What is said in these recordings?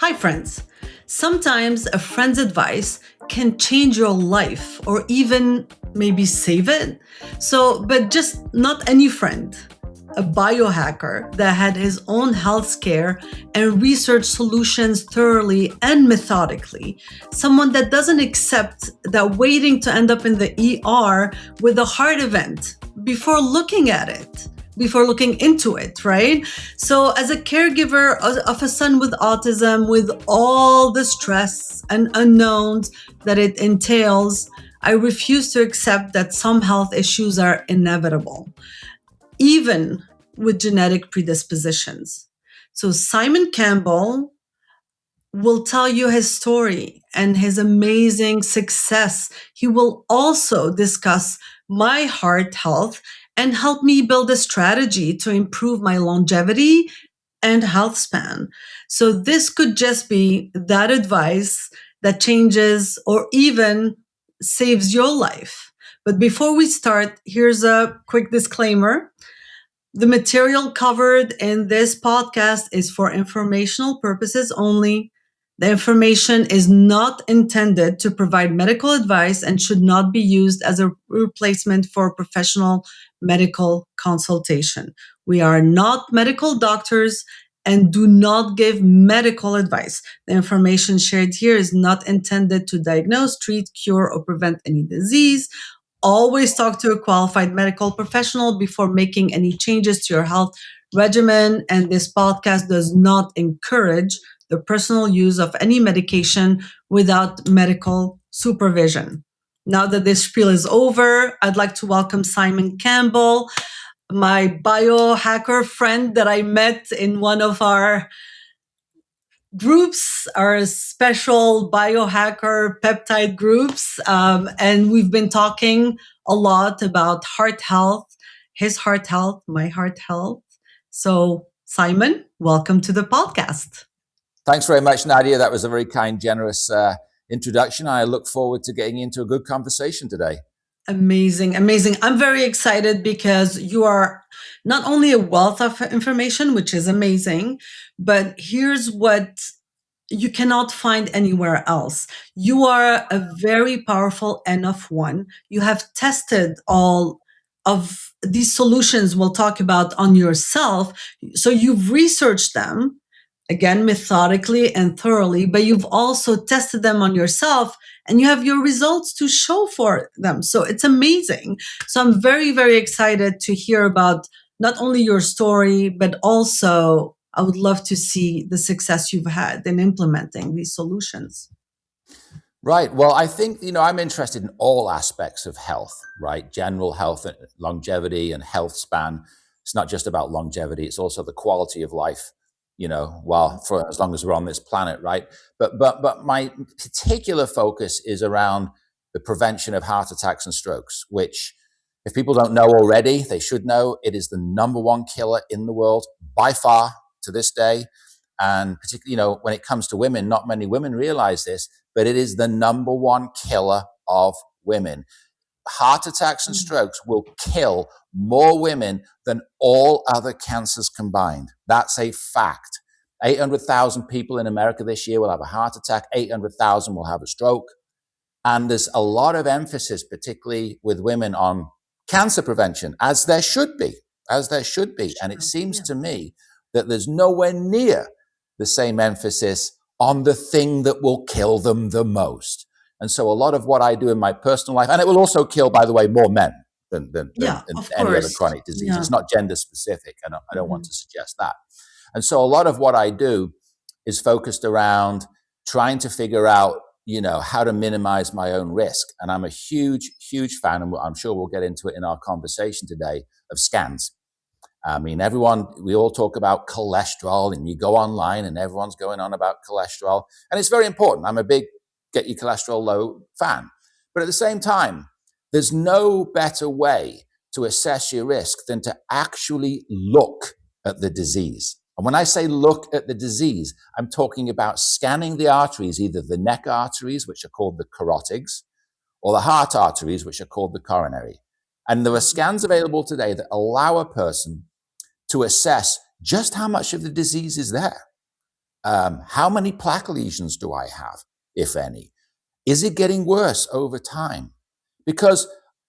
Hi, friends. Sometimes a friend's advice can change your life or even maybe save it. But just not any friend. A biohacker that had his own health scare and researched solutions thoroughly and methodically. Someone that doesn't accept that waiting to end up in the ER with a heart event before looking at it, before looking into it, right? So, as a caregiver of a son with autism, with all the stress and unknowns that it entails, I refuse to accept that some health issues are inevitable, even with genetic predispositions. So, Simon Campbell will tell you his story and his amazing success. He will also discuss my heart health and help me build a strategy to improve my longevity and health span. So, this could just be that advice that changes or even saves your life. But before we start, here's a quick disclaimer. The material covered in this podcast is for informational purposes only. The information is not intended to provide medical advice and should not be used as a replacement for professional medical consultation. We are not medical doctors and do not give medical advice. The information shared here is not intended to diagnose, treat, cure, or prevent any disease. Always talk to a qualified medical professional before making any changes to your health regimen. And this podcast does not encourage the personal use of any medication without medical supervision. Now that this spiel is over, I'd like to welcome Simon Campbell, my biohacker friend that I met in one of our groups, our special biohacker peptide groups. And we've been talking a lot about heart health, his heart health, my heart health. So, Simon, welcome to the podcast. Thanks very much, Nadia. That was a very kind, generous introduction. I look forward to getting into a good conversation today. Amazing, amazing. I'm very excited because you are not only a wealth of information, which is amazing, but here's what you cannot find anywhere else. You are a very powerful N of one. You have tested all of these solutions we'll talk about on yourself. So you've researched them, again, methodically and thoroughly, but you've also tested them on yourself and you have your results to show for them. So it's amazing. So I'm very, very excited to hear about not only your story, but also I would love to see the success you've had in implementing these solutions. Right. Well, I think, I'm interested in all aspects of health, right? General health, longevity and health span. It's not just about longevity. It's also the quality of life, for as long as we're on this planet, right? But my particular focus is around the prevention of heart attacks and strokes, which if people don't know already, they should know it is the number one killer in the world by far to this day. And particularly, when it comes to women, not many women realize this, but it is the number one killer of women. Heart attacks and strokes will kill more women than all other cancers combined. That's a fact. 800,000 people in America this year will have a heart attack. 800,000 will have a stroke. And there's a lot of emphasis, particularly with women, on cancer prevention, as there should be. And it seems to me that there's nowhere near the same emphasis on the thing that will kill them the most. And so a lot of what I do in my personal life, and it will also kill, by the way, more men than any other chronic disease. Yeah. It's not gender specific. I don't want to suggest that. And so a lot of what I do is focused around trying to figure out, how to minimize my own risk. And I'm a huge, huge fan, and I'm sure we'll get into it in our conversation today, of scans. I mean, we all talk about cholesterol, and you go online and everyone's going on about cholesterol. And it's very important. I'm a big get your cholesterol low fan. But at the same time, there's no better way to assess your risk than to actually look at the disease. And when I say look at the disease, I'm talking about scanning the arteries, either the neck arteries, which are called the carotids, or the heart arteries, which are called the coronary. And there are scans available today that allow a person to assess just how much of the disease is there. How many plaque lesions do I have, if any? Is it getting worse over time? Because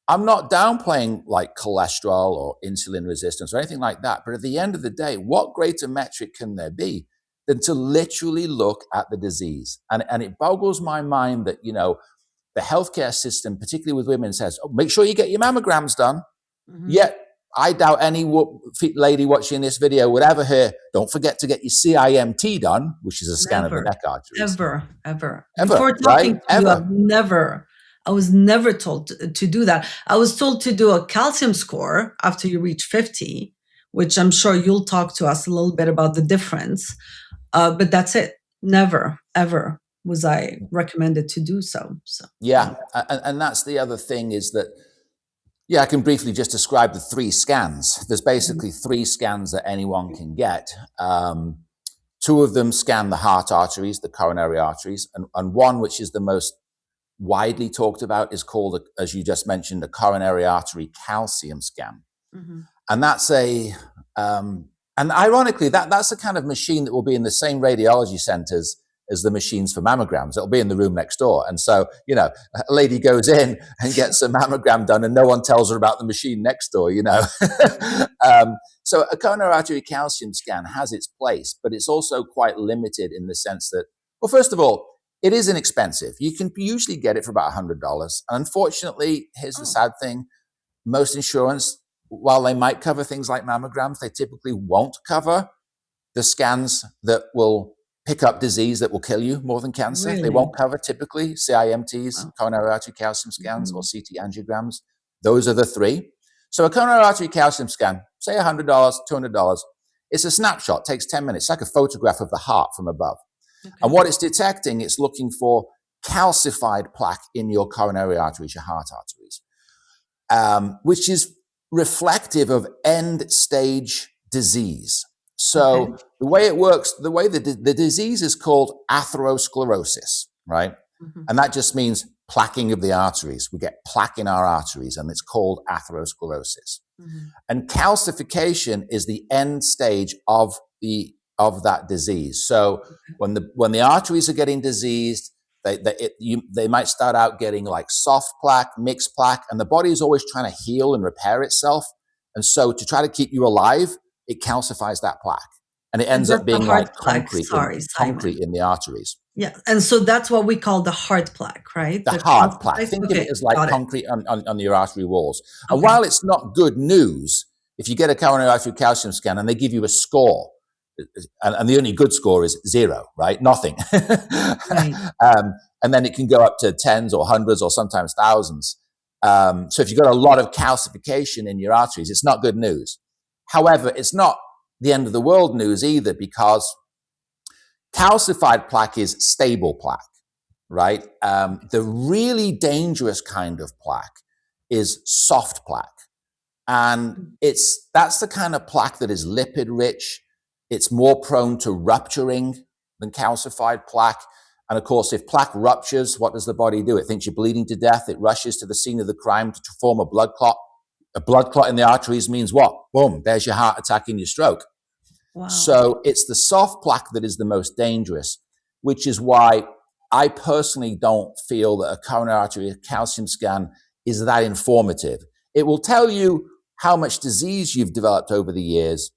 I'm not downplaying like cholesterol or insulin resistance or anything like that. But at the end of the day, what greater metric can there be than to literally look at the disease? And it boggles my mind that, the healthcare system, particularly with women, says, oh, make sure you get your mammograms done. Mm-hmm. Yet I doubt any lady watching this video would ever hear, don't forget to get your CIMT done, which is a scan of the neck arteries. Ever. Before talking to you, I was never told to do that. I was told to do a calcium score after you reach 50, which I'm sure you'll talk to us a little bit about the difference. But that's it. Never, ever was I recommended to do so. Yeah. And that's the other thing is that, I can briefly just describe the 3 scans. There's basically 3 scans that anyone can get. 2 of them scan the heart arteries, the coronary arteries, and one, which is the most widely talked about, is called, as you just mentioned, a coronary artery calcium scan. Mm-hmm. And that's and ironically, that's a kind of machine that will be in the same radiology centers as the machines for mammograms. It'll be in the room next door. And so, a lady goes in and gets a mammogram done and no one tells her about the machine next door, So a coronary artery calcium scan has its place, but it's also quite limited in the sense that, well, first of all, it is inexpensive. You can usually get it for about $100. And unfortunately, here's the sad thing. Most insurance, while they might cover things like mammograms, they typically won't cover the scans that will pick up disease that will kill you more than cancer. Really? They won't cover typally CIMTs, coronary artery calcium scans, or CT angiograms. Those are the 3. So a coronary artery calcium scan, say $100, $200, it's a snapshot, takes 10 minutes, like a photograph of the heart from above. Okay. And what it's detecting, it's looking for calcified plaque in your coronary arteries, your heart arteries, which is reflective of end-stage disease. So the way it works, the way the disease is called atherosclerosis, right? Mm-hmm. And that just means plaquing of the arteries. We get plaque in our arteries, and it's called atherosclerosis. Mm-hmm. And calcification is the end stage of that disease. So when the arteries are getting diseased, they might start out getting like soft plaque, mixed plaque, and the body is always trying to heal and repair itself. And so to try to keep you alive, it calcifies that plaque, and it ends up being like concrete in the arteries. Yeah, and so that's what we call the hard plaque, right? The hard plaque. Think of it as like concrete on your artery walls. Okay. And while it's not good news, if you get a coronary artery calcium scan and they give you a score, and the only good score is 0, right? Nothing. Right. And then it can go up to tens or hundreds or sometimes thousands. So if you've got a lot of calcification in your arteries, it's not good news. However, it's not the end of the world news either, because calcified plaque is stable plaque, right? The really dangerous kind of plaque is soft plaque. And that's the kind of plaque that is lipid rich. It's more prone to rupturing than calcified plaque. And of course, if plaque ruptures, what does the body do? It thinks you're bleeding to death. It rushes to the scene of the crime to form a blood clot. A blood clot in the arteries means what? Boom, there's your heart attacking your stroke. Wow. So it's the soft plaque that is the most dangerous, which is why I personally don't feel that a coronary artery calcium scan is that informative. It will tell you how much disease you've developed over the years,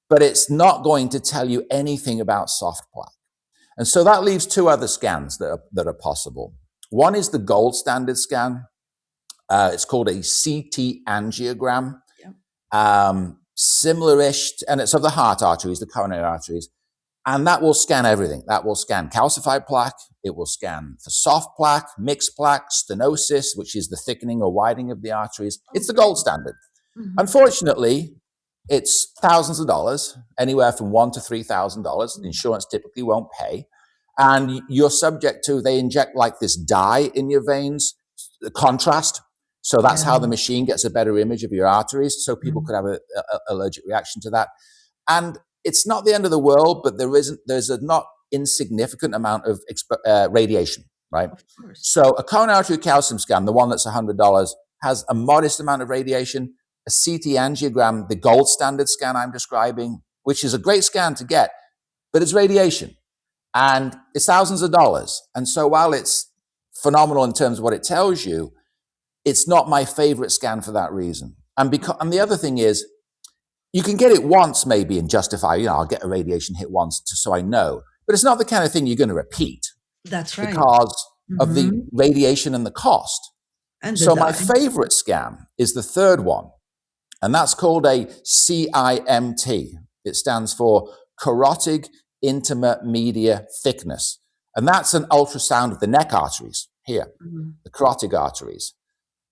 but it's not going to tell you anything about soft plaque. And so that leaves 2 other scans that are possible. One is the gold standard scan. It's called a CT angiogram. Yeah. Similar-ish, and it's of the heart arteries, the coronary arteries. And that will scan everything. That will scan calcified plaque. It will scan for soft plaque, mixed plaque, stenosis, which is the thickening or widening of the arteries. It's the gold standard. Mm-hmm. Unfortunately, it's thousands of dollars, anywhere from $1,000 to $3,000. Insurance typically won't pay. And you're subject to, they inject like this dye in your veins, the contrast. So that's how the machine gets a better image of your arteries. So people could have an allergic reaction to that. And it's not the end of the world, but there's a not insignificant amount of radiation, right? So a coronary artery calcium scan, the one that's $100, has a modest amount of radiation. A CT angiogram, the gold standard scan I'm describing, which is a great scan to get, but it's radiation and it's thousands of dollars. And so while it's phenomenal in terms of what it tells you, it's not my favorite scan for that reason. And the other thing is, you can get it once maybe and justify, I'll get a radiation hit once so I know. But it's not the kind of thing you're going to repeat. That's right. Because of the radiation and the cost. And so my favorite scan is the third one. And that's called a CIMT. It stands for carotid intima media thickness. And that's an ultrasound of the neck arteries here, the carotid arteries.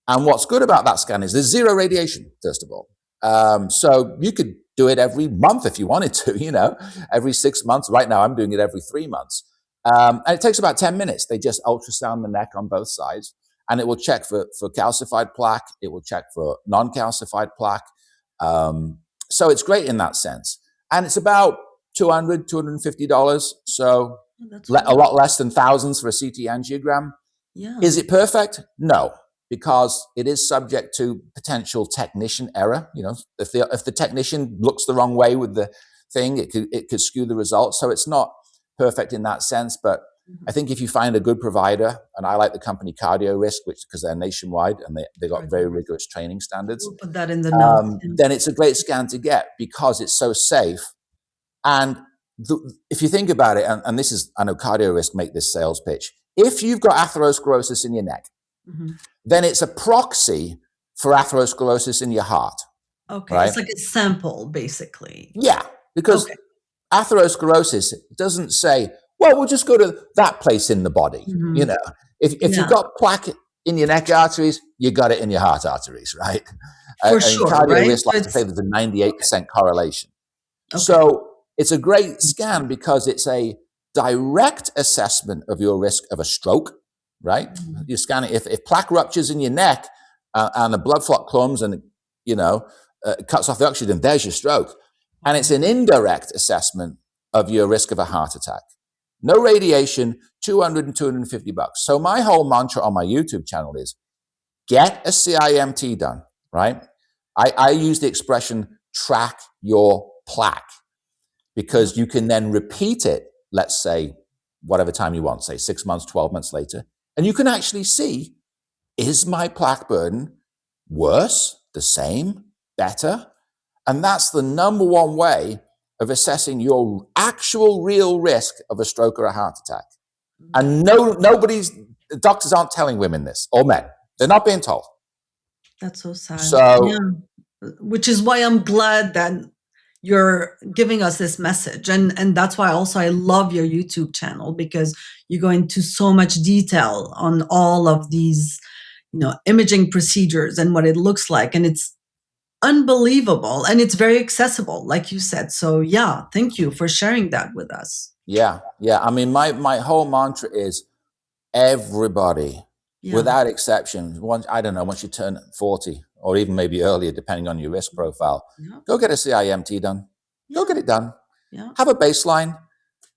And what's good about that scan is there's zero radiation, first of all. So you could do it every month if you wanted to, every 6 months. Right now, I'm doing it every 3 months. And it takes about 10 minutes. They just ultrasound the neck on both sides, and it will check for calcified plaque. It will check for non-calcified plaque. So it's great in that sense. And it's about $200, $250. So a lot less than thousands for a CT angiogram. Yeah. Is it perfect? No, because it is subject to potential technician error. If the technician looks the wrong way with the thing, it could skew the results. So it's not perfect in that sense. But I think if you find a good provider, and I like the company Cardio Risk, because they're nationwide and they got very rigorous training standards. We'll put that in the notes. Then it's a great scan to get because it's so safe. And if you think about it, and this is, I know Cardio Risk make this sales pitch. If you've got atherosclerosis in your neck, then it's a proxy for atherosclerosis in your heart. Okay, right? It's like a sample, basically. Yeah, because atherosclerosis doesn't say, well, we'll just go to that place in the body. If you've got plaque in your neck arteries, you got it in your heart arteries, right? For sure, Cardio Risk likes to say there's a 98% correlation. Okay. So it's a great scan because it's a direct assessment of your risk of a stroke, right? You scan it. If plaque ruptures in your neck and the blood clot clumps and, cuts off the oxygen, there's your stroke. And it's an indirect assessment of your risk of a heart attack. No radiation, $200 and $250. So my whole mantra on my YouTube channel is get a CIMT done, right? I use the expression track your plaque because you can then repeat it, let's say, whatever time you want, say 6 months, 12 months later, and you can actually see, is my plaque burden worse, the same, better? And that's the number one way of assessing your actual real risk of a stroke or a heart attack. And doctors aren't telling women this, or men. They're not being told. That's so sad. Which is why I'm glad that you're giving us this message. And that's why also I love your YouTube channel, because you go into so much detail on all of these, imaging procedures and what it looks like. And it's unbelievable. And it's very accessible, like you said. So thank you for sharing that with us. Yeah. I mean, my whole mantra is everybody, without exception, once you turn 40 or even maybe earlier, depending on your risk profile, go get a CIMT done. Go get it done. Have a baseline.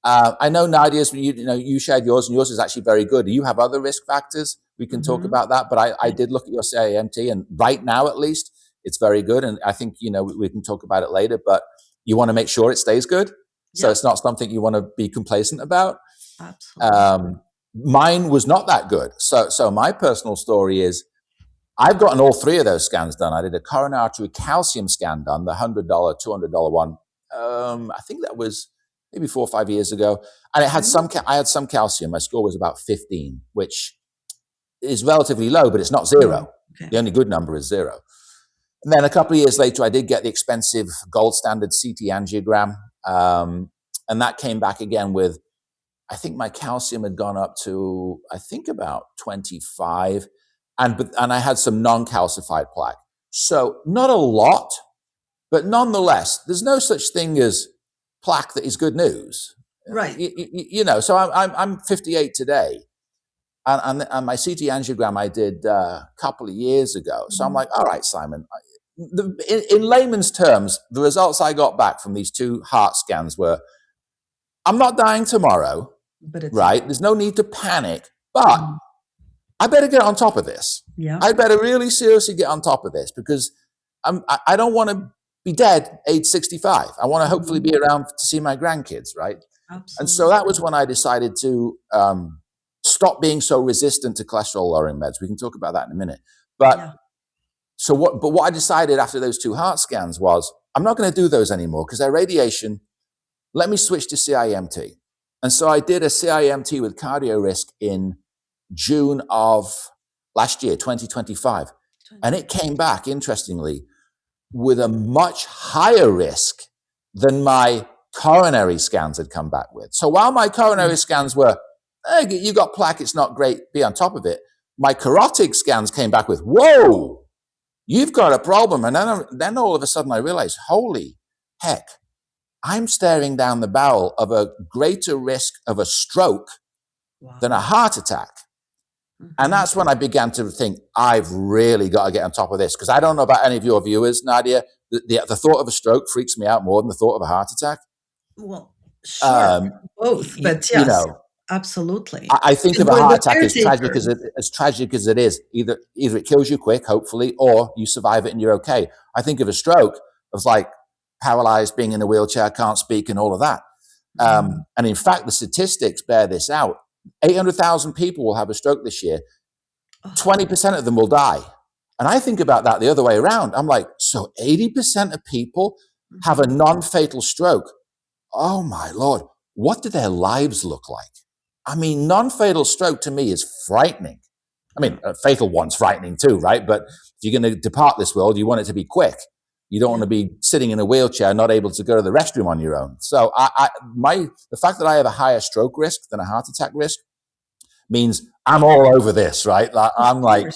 I know Nadia's, you shared yours, and yours is actually very good. Do you have other risk factors? We can talk about that. But I did look at your CIMT, and right now, at least, it's very good. And I think, we can talk about it later, but you want to make sure it stays good. So it's not something you want to be complacent about. Absolutely. Mine was not that good. So my personal story is I've gotten all three of those scans done. I did a coronary artery calcium scan done, the $100, $200 one. I think that was maybe 4 or 5 years ago. And it had I had some calcium. My score was about 15, which is relatively low, but it's not zero. The only good number is 0. And then a couple of years later, I did get the expensive gold standard CT angiogram. And that came back again with, I think my calcium had gone up to, about 25. And I had some non-calcified plaque. So not a lot, but nonetheless, there's no such thing as plaque that is good news. Right. So I'm 58 today. And my CT angiogram I did a couple of years ago. So I'm like, all right, Simon, in layman's terms, the results I got back from these 2 heart scans were, I'm not dying tomorrow, right? There's no need to panic, but I better get on top of this. I better really seriously get on top of this because I don't want to be dead age 65. I want to hopefully be around to see my grandkids, right? Absolutely. And so that was when I decided to stop being so resistant to cholesterol lowering meds. We can talk about that in a minute. But what I decided after those 2 heart scans was, I'm not going to do those anymore because they're radiation. Let me switch to CIMT. And so I did a CIMT with cardio risk in June of last year, 2025. And it came back, interestingly, with a much higher risk than my coronary scans had come back with. So while my coronary scans were, hey, you got plaque, it's not great, be on top of it, my carotid scans came back with, whoa, you've got a problem. And then all of a sudden I realized, holy heck, I'm staring down the barrel of a greater risk of a stroke than a heart attack. And that's when I began to think, I've really got to get on top of this. Because I don't know about any of your viewers, Nadia, the thought of a stroke freaks me out more than the thought of a heart attack. Well, sure, both, but yes, you know, absolutely. I think of a heart attack as tragic as it is. Either it kills you quick, hopefully, or you survive it and you're okay. I think of a stroke as like paralyzed, being in a wheelchair, can't speak, and all of that. And in fact, the statistics bear this out. 800,000 people will have a stroke this year. 20% of them will die. And I think about that the other way around. I'm like, so 80% of people have a non-fatal stroke. Oh my Lord, what do their lives look like? I mean, non-fatal stroke to me is frightening. I mean, a fatal one's frightening too, right? But if you're going to depart this world, you want it to be quick. You don't want to be sitting in a wheelchair, not able to go to the restroom on your own. So the fact that I have a higher stroke risk than a heart attack risk means I'm all over this, right? I'm like,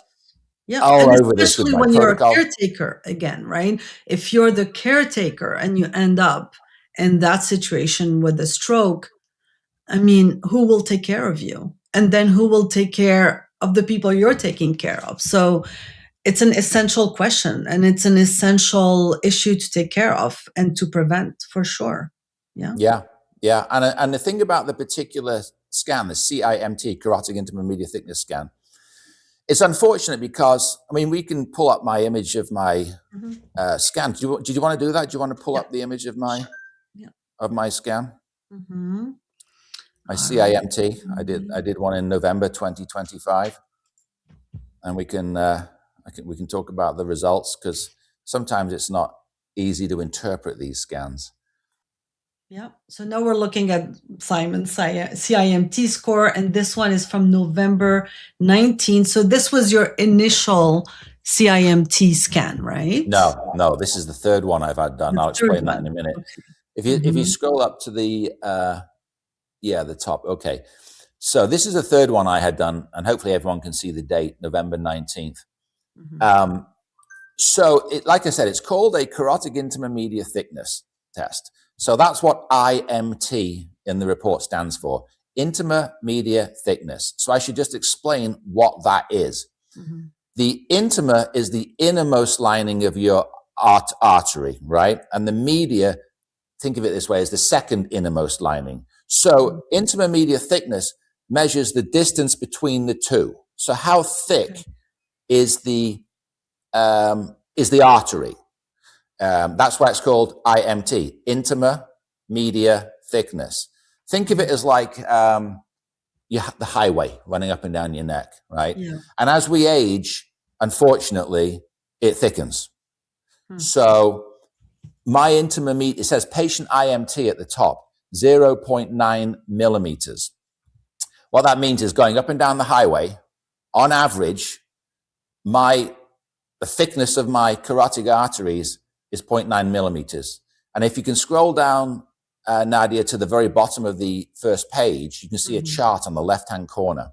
all over this with my when protocol. You're a caretaker again, right? If you're the caretaker and you end up in that situation with a stroke, I mean, who will take care of you? And then who will take care of the people you're taking care of? So it's an essential question, and it's an essential issue to take care of and to prevent, for sure. Yeah. And the thing about the particular scan, the CIMT, carotid intimate media thickness scan, it's unfortunate because, I mean, we can pull up my image of my scan. Did you want to do that? Do you want to pull up the image of my scan? My CIMT. I did one in November 2025, and we can talk about the results because sometimes it's not easy to interpret these scans. Yeah. So now we're looking at Simon's CIMT score, and this one is from November 19. So this was your initial CIMT scan, right? No. This is the third one I've had done. I'll explain that in a minute. Okay. If you scroll up to the top. Okay. So this is the third one I had done, and hopefully everyone can see the date, November 19th. So like I said, it's called a carotid intima media thickness test. So that's what IMT in the report stands for, intima media thickness. So I should just explain what that is. The intima is the innermost lining of your artery, right? And the media, think of it this way, is the second innermost lining. So intima media thickness measures the distance between the two. So how thick is the artery? That's why it's called IMT, intima media thickness. Think of it as like the highway running up and down your neck, right? Yeah. And as we age, unfortunately, it thickens. So my intima media, it says patient IMT at the top, 0.9 millimeters. What that means is going up and down the highway, on average, the thickness of my carotid arteries is 0.9 millimeters. And if you can scroll down, Nadia, to the very bottom of the first page, you can see a chart on the left-hand corner.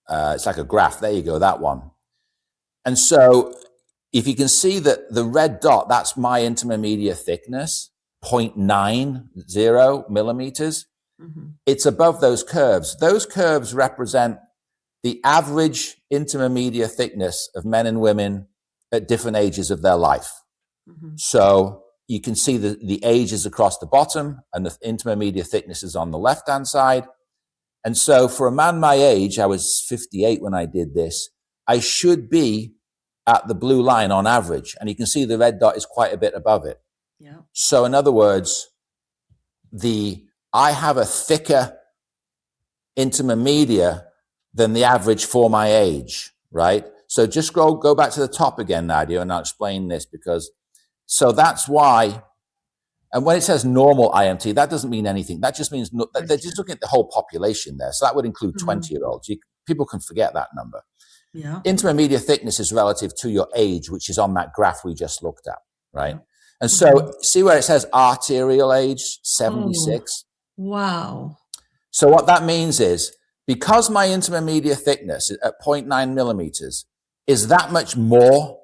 It's like a graph. There you go, that one. And so if you can see that the red dot, that's my intima media thickness, 0.90 millimeters. It's above those curves. Those curves represent the average intima media thickness of men and women at different ages of their life. So you can see the ages across the bottom and the intima media thickness is on the left-hand side. And so for a man my age, I was 58 when I did this, I should be at the blue line on average, and you can see the red dot is quite a bit above it. Yeah. So in other words, I have a thicker intima media than the average for my age, right? So just go back to the top again, Nadia, and I'll explain this so that's why. And when it says normal IMT, that doesn't mean anything. That just means they're just looking at the whole population there. So that would include 20-year-olds. People can forget that number. Yeah. Intima media thickness is relative to your age, which is on that graph we just looked at, right? And so see where it says arterial age, 76? Oh, wow. So what that means is, because my intima media thickness at 0.9 millimeters is that much more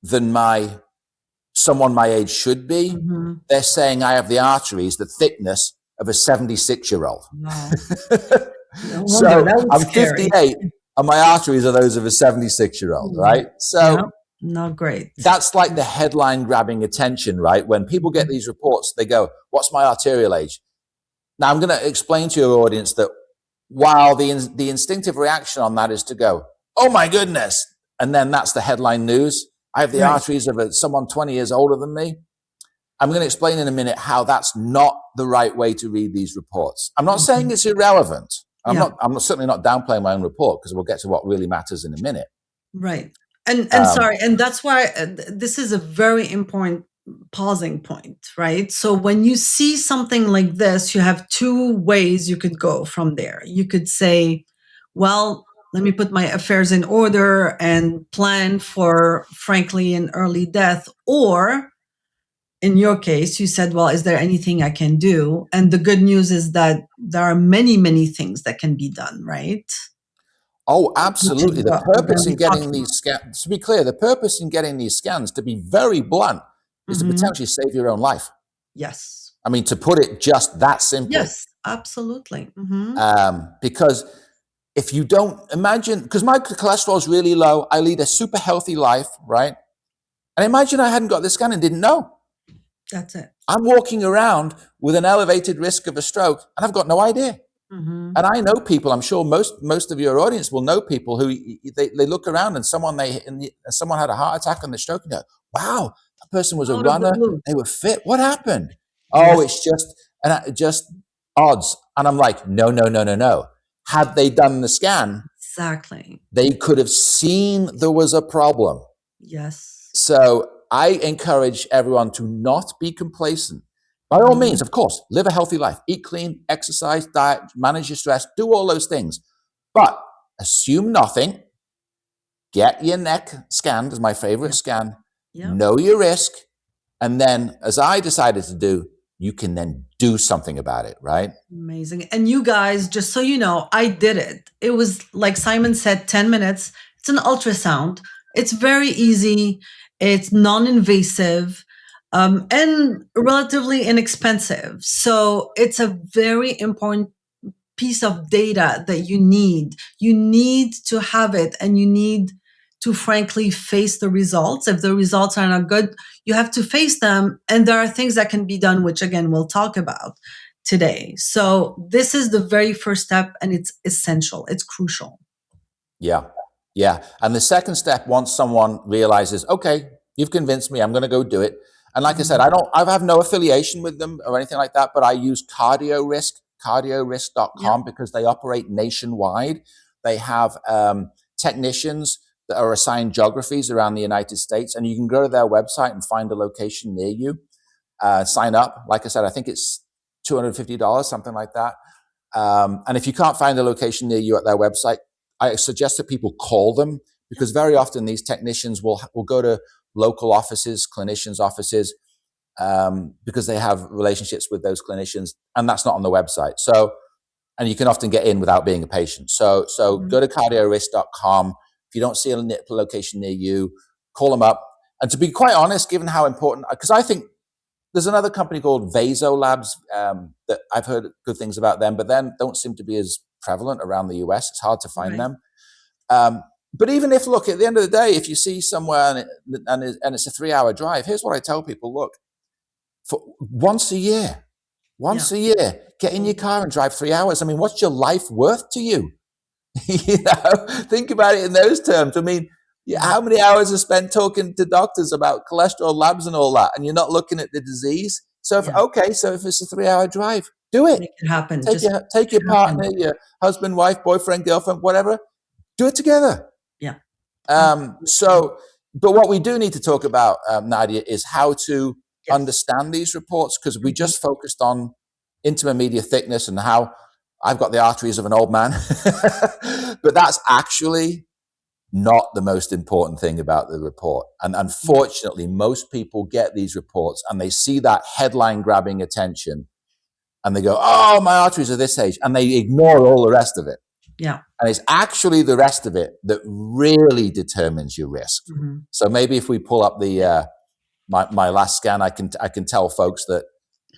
than someone my age should be, they're saying I have the arteries, the thickness of a 76-year-old. Wow. So I'm 58 and my arteries are those of a 76-year-old, right? So not great. That's like the headline grabbing attention, right? When people get these reports, they go, what's my arterial age? Now I'm going to explain to your audience that while the instinctive reaction on that is to go, oh my goodness, and then that's the headline news. I have the arteries of someone 20 years older than me. I'm going to explain in a minute how that's not the right way to read these reports. I'm not saying it's irrelevant. I'm certainly not downplaying my own report, because we'll get to what really matters in a minute. Right. And sorry, and that's why this is a very important pausing point, right? So when you see something like this, you have two ways you could go from there. You could say, well, let me put my affairs in order and plan for, frankly, an early death. Or in your case, you said, well, is there anything I can do? And the good news is that there are many, many things that can be done, right? Oh, absolutely. The purpose in getting these scans, to be clear, the purpose in getting these scans, to be very blunt, is to potentially save your own life. Yes. I mean, to put it just that simply. Yes, absolutely. Because if you don't imagine, because my cholesterol is really low, I lead a super healthy life, right? And imagine I hadn't got this scan and didn't know. That's it. I'm walking around with an elevated risk of a stroke, and I've got no idea. And I know people, I'm sure most of your audience will know people who they look around and someone had a heart attack and the stroke, and go, wow, that person was a runner, they were fit. What happened? Oh, it's just odds. And I'm like, no. Had they done the scan, exactly, they could have seen there was a problem. Yes. So I encourage everyone to not be complacent. By all means, of course, live a healthy life, eat clean, exercise, diet, manage your stress, do all those things. But assume nothing. Get your neck scanned, is my favorite scan. Know your risk. And then, as I decided to do, you can then do something about it, right? Amazing. And you guys, just so you know, I did it. It was, like Simon said, 10 minutes. It's an ultrasound. It's very easy. It's non-invasive. And relatively inexpensive. So it's a very important piece of data that you need. You need to have it, and you need to, frankly, face the results. If the results are not good, you have to face them. And there are things that can be done, which, again, we'll talk about today. So this is the very first step, and it's essential. It's crucial. Yeah. And the second step, once someone realizes, okay, you've convinced me, I'm going to go do it. And like I said, I have no affiliation with them or anything like that, but I use cardiorisk.com because they operate nationwide. They have technicians that are assigned geographies around the United States, and you can go to their website and find a location near you. Sign up. Like I said, I think it's $250, something like that. And if you can't find a location near you at their website, I suggest that people call them, because very often these technicians will go to local offices, clinicians' offices, because they have relationships with those clinicians, and that's not on the website. So, and you can often get in without being a patient. So go to cardiorisk.com. If you don't see a location near you, call them up. And to be quite honest, given how important, because I think there's another company called Vaso Labs that I've heard good things about them, but then don't seem to be as prevalent around the US. It's hard to find them. But even if, look, at the end of the day, if you see somewhere and it's a 3-hour drive, here's what I tell people: look, for once a year, get in your car and drive 3 hours. I mean, what's your life worth to you? Think about it in those terms. I mean, How many hours are spent talking to doctors about cholesterol labs and all that, and you're not looking at the disease? So if it's a 3-hour drive, do it. Make it happen. Take your partner, your husband, wife, boyfriend, girlfriend, whatever. Do it together. Yeah. But what we do need to talk about, Nadia, is how to understand these reports, because we just focused on intima media thickness and how I've got the arteries of an old man. But that's actually not the most important thing about the report. And unfortunately, most people get these reports and they see that headline grabbing attention and they go, oh, my arteries are this age. And they ignore all the rest of it. Yeah. And it's actually the rest of it that really determines your risk. So maybe if we pull up the my last scan, I can tell folks that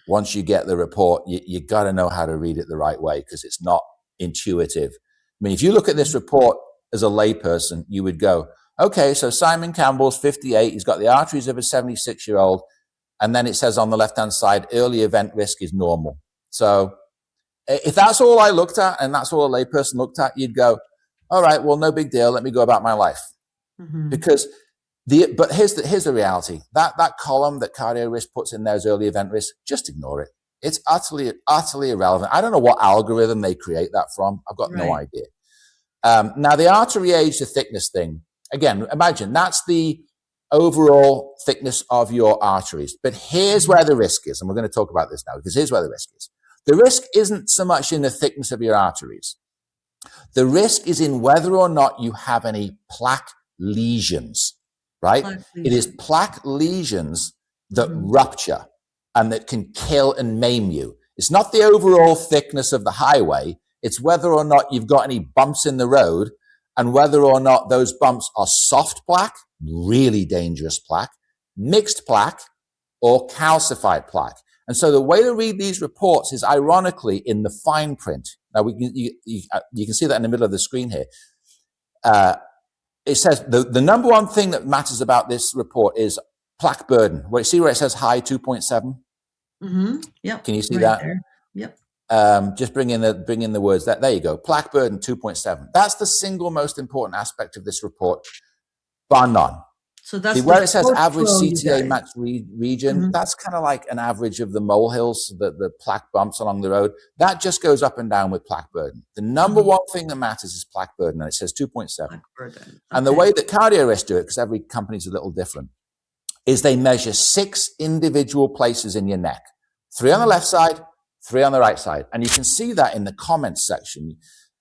once you get the report, you got to know how to read it the right way, because it's not intuitive. I mean, if you look at this report as a layperson, you would go, okay, so Simon Campbell's 58. He's got the arteries of a 76-year-old. And then it says on the left-hand side, early event risk is normal. So if that's all I looked at and that's all a layperson looked at, you'd go, all right, well, no big deal. Let me go about my life. Because but here's the reality. That column that cardio risk puts in there as early event risk, just ignore it. It's utterly irrelevant. I don't know what algorithm they create that from. I've got no idea. Now, the artery age to thickness thing, again, imagine that's the overall thickness of your arteries. But here's where the risk is. And we're going to talk about this now, because here's where the risk is. The risk isn't so much in the thickness of your arteries. The risk is in whether or not you have any plaque lesions, right? It is plaque lesions that rupture and that can kill and maim you. It's not the overall thickness of the highway. It's whether or not you've got any bumps in the road, and whether or not those bumps are soft plaque, really dangerous plaque, mixed plaque, or calcified plaque. And so the way to read these reports is ironically in the fine print. Now you can see that in the middle of the screen here. It says the number one thing that matters about this report is plaque burden. See where it says high 2.7? Yep. Can you see that? There. Yep. Just bring in the words. There you go. Plaque burden 2.7. That's the single most important aspect of this report, bar none. So that's where it says average CTA max region. That's kind of like an average of the molehills, the plaque bumps along the road. That just goes up and down with plaque burden. The number one thing that matters is plaque burden, and it says 2.7. Plaque burden. Okay. And the way that cardiorists do it, because every company's a little different, is they measure 6 individual places in your neck. 3 on the left side, 3 on the right side. And you can see that in the comments section.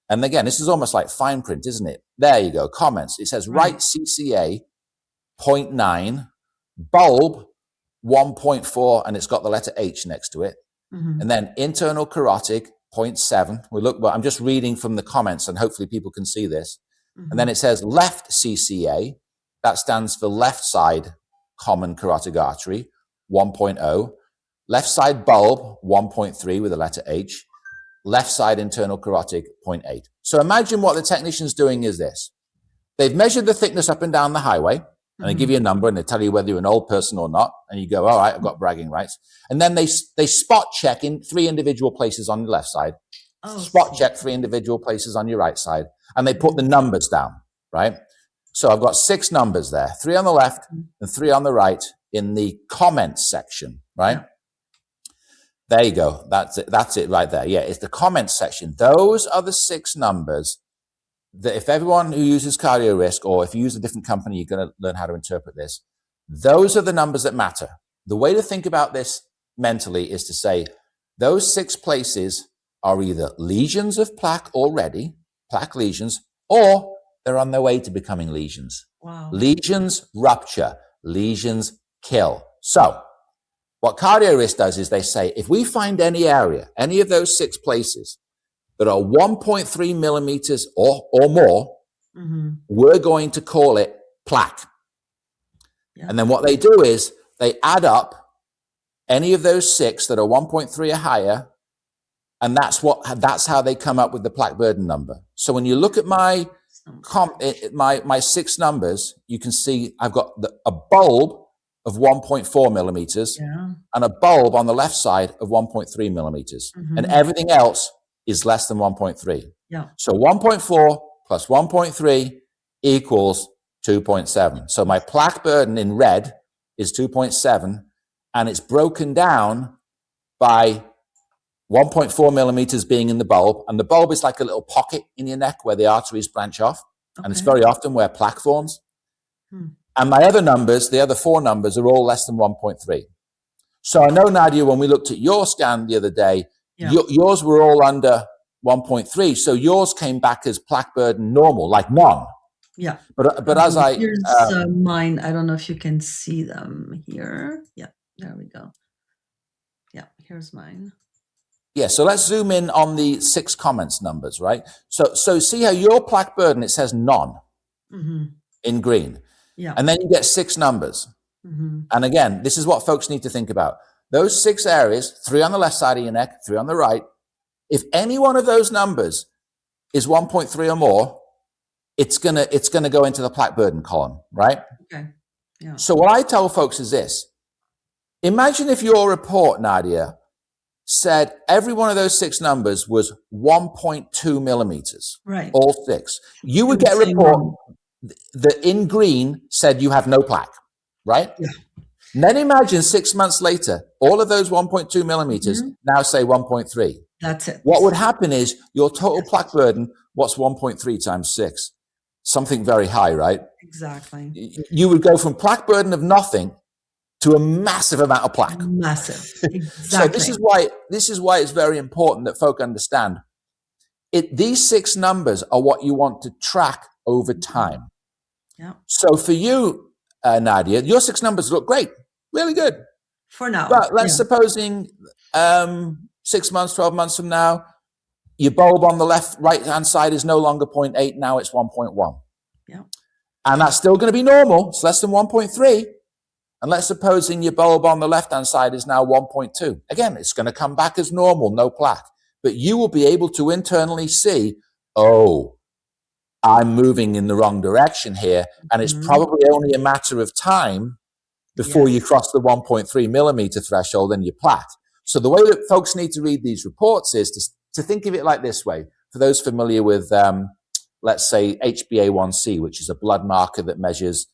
And again, this is almost like fine print, isn't it? There you go, comments. It says right CCA 0.9, bulb 1.4, and it's got the letter H next to it. And then internal carotid 0.7. I'm just reading from the comments, and hopefully people can see this. And then it says left CCA, that stands for left side common carotid artery 1.0. Left side bulb, 1.3 with the letter H. Left side internal carotid, 0.8. So imagine what the technician's doing is this. They've measured the thickness up and down the highway, and they give you a number, and they tell you whether you're an old person or not. And you go, all right, I've got bragging rights. And then they spot check in 3 individual places on the left side, spot check 3 individual places on your right side, and they put the numbers down, right? So I've got 6 numbers there, 3 on the left and 3 on the right in the comments section, right? There you go. That's it right there. Yeah, it's the comments section. Those are the 6 numbers that if everyone who uses cardio risk, or if you use a different company, you're going to learn how to interpret this. Those are the numbers that matter. The way to think about this mentally is to say those 6 places are either lesions of plaque already, plaque lesions, or they're on their way to becoming lesions. Wow. Lesions rupture, lesions kill. So what cardio risk does is they say, if we find any area, any of those 6 places that are 1.3 millimeters or more, we're going to call it plaque. Yeah. And then what they do is they add up any of those 6 that are 1.3 or higher, and that's how they come up with the plaque burden number. So when you look at my 6 numbers, you can see I've got a bulb of 1.4 millimeters and a bulb on the left side of 1.3 millimeters. And everything else is less than 1.3. Yeah. So 1.4 plus 1.3 equals 2.7. So my plaque burden in red is 2.7, and it's broken down by 1.4 millimeters being in the bulb. And the bulb is like a little pocket in your neck where the arteries branch off. Okay. And it's very often where plaque forms. And my other numbers, the other 4 numbers, are all less than 1.3. So I know, Nadia, when we looked at your scan the other day, yours were all under 1.3. So yours came back as plaque burden normal, like none. Yeah. But as here's mine. I don't know if you can see them here. Yeah, there we go. Yeah, here's mine. Yeah, so let's zoom in on the 6 comments numbers, right? So see how your plaque burden, it says none in green. Yeah. And then you get 6 numbers. And again, this is what folks need to think about. Those 6 areas, 3 on the left side of your neck, 3 on the right. If any one of those numbers is 1.3 or more, it's gonna go into the plaque burden column, right? Okay. Yeah. So what I tell folks is this. Imagine if your report, Nadia, said every one of those 6 numbers was 1.2 millimeters. Right. All 6. You would get a report that in green said you have no plaque, right? Yeah. And then imagine 6 months later, all of those 1.2 millimeters now say 1.3. That's it. What would happen is your total plaque burden, what's 1.3 times 6? Something very high, right? Exactly. You would go from plaque burden of nothing to a massive amount of plaque. Massive. Exactly. So this is why it's very important that folk understand these 6 numbers are what you want to track over time. Yeah. So for you, Nadia, your 6 numbers look great, really good for now. But let's supposing 6 months, 12 months from now, your bulb on the right hand side is no longer 0.8. Now it's 1.1. Yeah. And that's still going to be normal. It's less than 1.3. And let's supposing your bulb on the left hand side is now 1.2. Again, it's going to come back as normal, no plaque. But you will be able to internally see, oh, I'm moving in the wrong direction here. And it's probably only a matter of time before you cross the 1.3 millimeter threshold and you're plaque. So the way that folks need to read these reports is to think of it like this way. For those familiar with, let's say, HbA1c, which is a blood marker that measures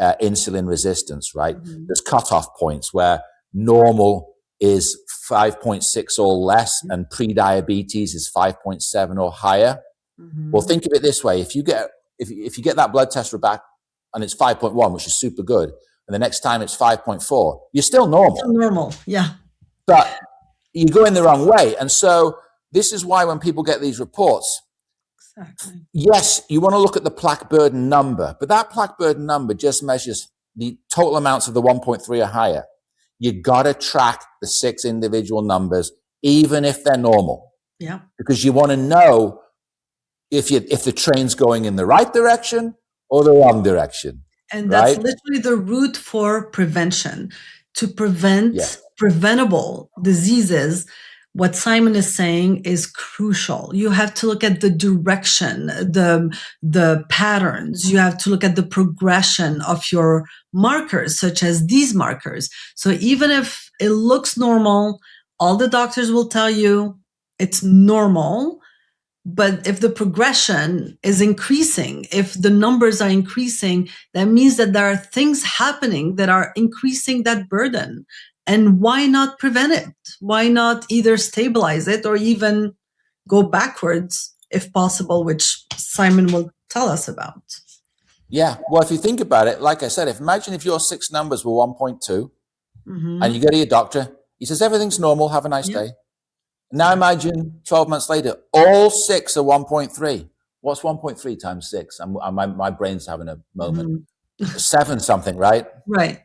insulin resistance, right? There's cutoff points where normal is 5.6 or less and pre-diabetes is 5.7 or higher. Well, think of it this way. If you get that blood test back and it's 5.1, which is super good, and the next time it's 5.4, you're still normal. Still normal, yeah. But you go in the wrong way. And so this is why when people get these reports, yes, you want to look at the plaque burden number, but that plaque burden number just measures the total amounts of the 1.3 or higher. You got to track the 6 individual numbers, even if they're normal. Yeah. Because you want to know if the train's going in the right direction or the wrong direction. And that's literally the route for prevention. To prevent preventable diseases, what Simon is saying is crucial. You have to look at the direction, the patterns. You have to look at the progression of your markers, such as these markers. So even if it looks normal, all the doctors will tell you it's normal. But if the progression is increasing, if the numbers are increasing, that means that there are things happening that are increasing that burden. And why not prevent it? Why not either stabilize it or even go backwards if possible, which Simon will tell us about. Yeah. Well, if you think about it, like I said, imagine if your 6 numbers were 1.2 and you go to your doctor, he says, everything's normal, have a nice day. Now imagine 12 months later, all 6 are 1.3. What's 1.3 times 6? My brain's having a moment. 7 something, right? Right.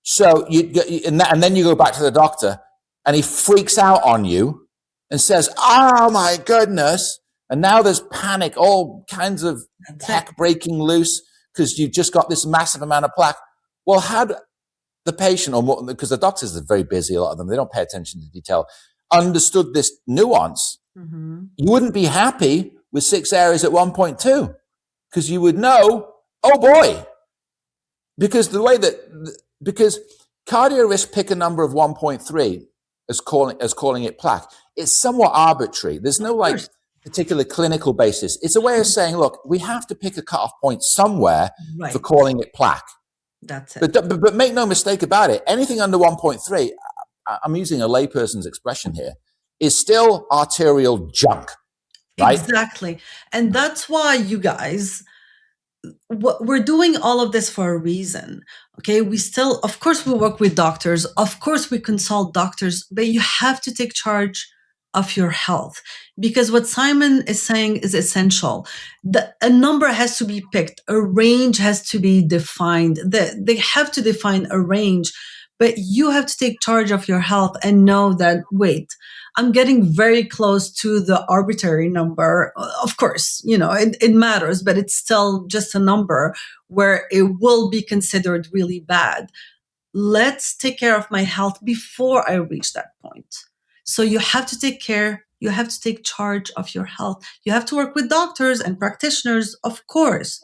So and then you go back to the doctor and he freaks out on you and says, oh my goodness. And now there's panic, all kinds of tech breaking loose because you've just got this massive amount of plaque. Well, had the patient, because the doctors are very busy, a lot of them, they don't pay attention to detail, understood this nuance, you wouldn't be happy with 6 areas at 1.2 because you would know, oh boy, because cardiorists pick a number of 1.3 as calling it plaque. It's somewhat arbitrary. There's no particular clinical basis. It's a way of saying, look, we have to pick a cutoff point somewhere Right. for calling it plaque. That's it. But make no mistake about it. Anything under 1.3, I'm using a layperson's expression here, is still arterial junk, right? Exactly. And that's why, you guys, we're doing all of this for a reason. Okay, we still, of course, we work with doctors, of course we consult doctors, but you have to take charge of your health, because what Simon is saying is essential. A number has to be picked, a range has to be defined. They have to define a range, but you have to take charge of your health and know that, wait, I'm getting very close to the arbitrary number. Of course, it matters, but it's still just a number where it will be considered really bad. Let's take care of my health before I reach that point. So you have to take care. You have to take charge of your health. You have to work with doctors and practitioners, of course.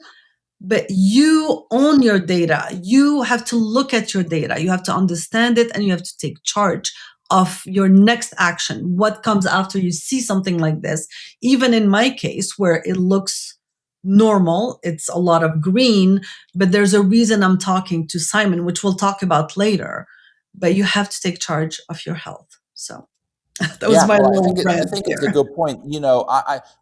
But you own your data. You have to look at your data. You have to understand it, and you have to take charge of your next action. What comes after you see something like this? Even in my case, where it looks normal, it's a lot of green, but there's a reason I'm talking to Simon, which we'll talk about later. But you have to take charge of your health. So that was my little I think it's a good point.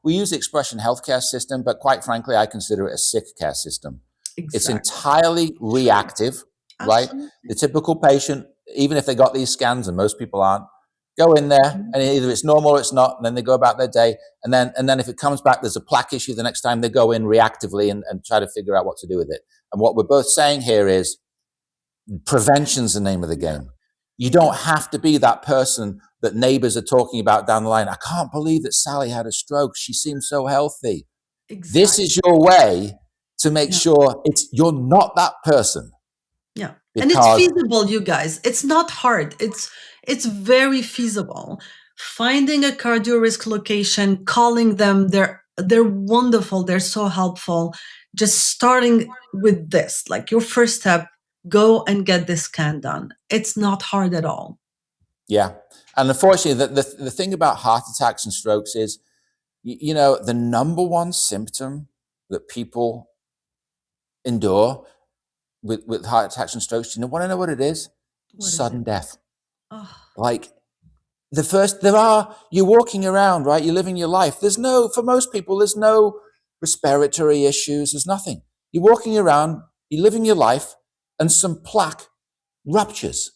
We use the expression healthcare system, but quite frankly, I consider it a sick care system. Exactly. It's entirely reactive, right? The typical patient, even if they got these scans, and most people aren't, go in there and either it's normal or it's not, and then they go about their day. And then if it comes back, there's a plaque issue the next time, they go in reactively and try to figure out what to do with it. And what we're both saying here is prevention's the name of the game. You don't have to be that person that neighbors are talking about down the line. I can't believe that Sally had a stroke. She seems so healthy. Exactly. This is your way to make sure you're not that person. Yeah. And it's feasible, you guys. It's not hard. It's very feasible. Finding a cardio risk location, calling them, they're wonderful. They're so helpful. Just starting with this, like your first step, go and get this scan done. It's not hard at all. Yeah. And unfortunately, the thing about heart attacks and strokes is, the number one symptom that people endure with heart attacks and strokes, want to know what it is? Sudden death. Oh. Like you're walking around, right? You're living your life. For most people, there's no respiratory issues. There's nothing. You're walking around, you're living your life, and some plaque ruptures.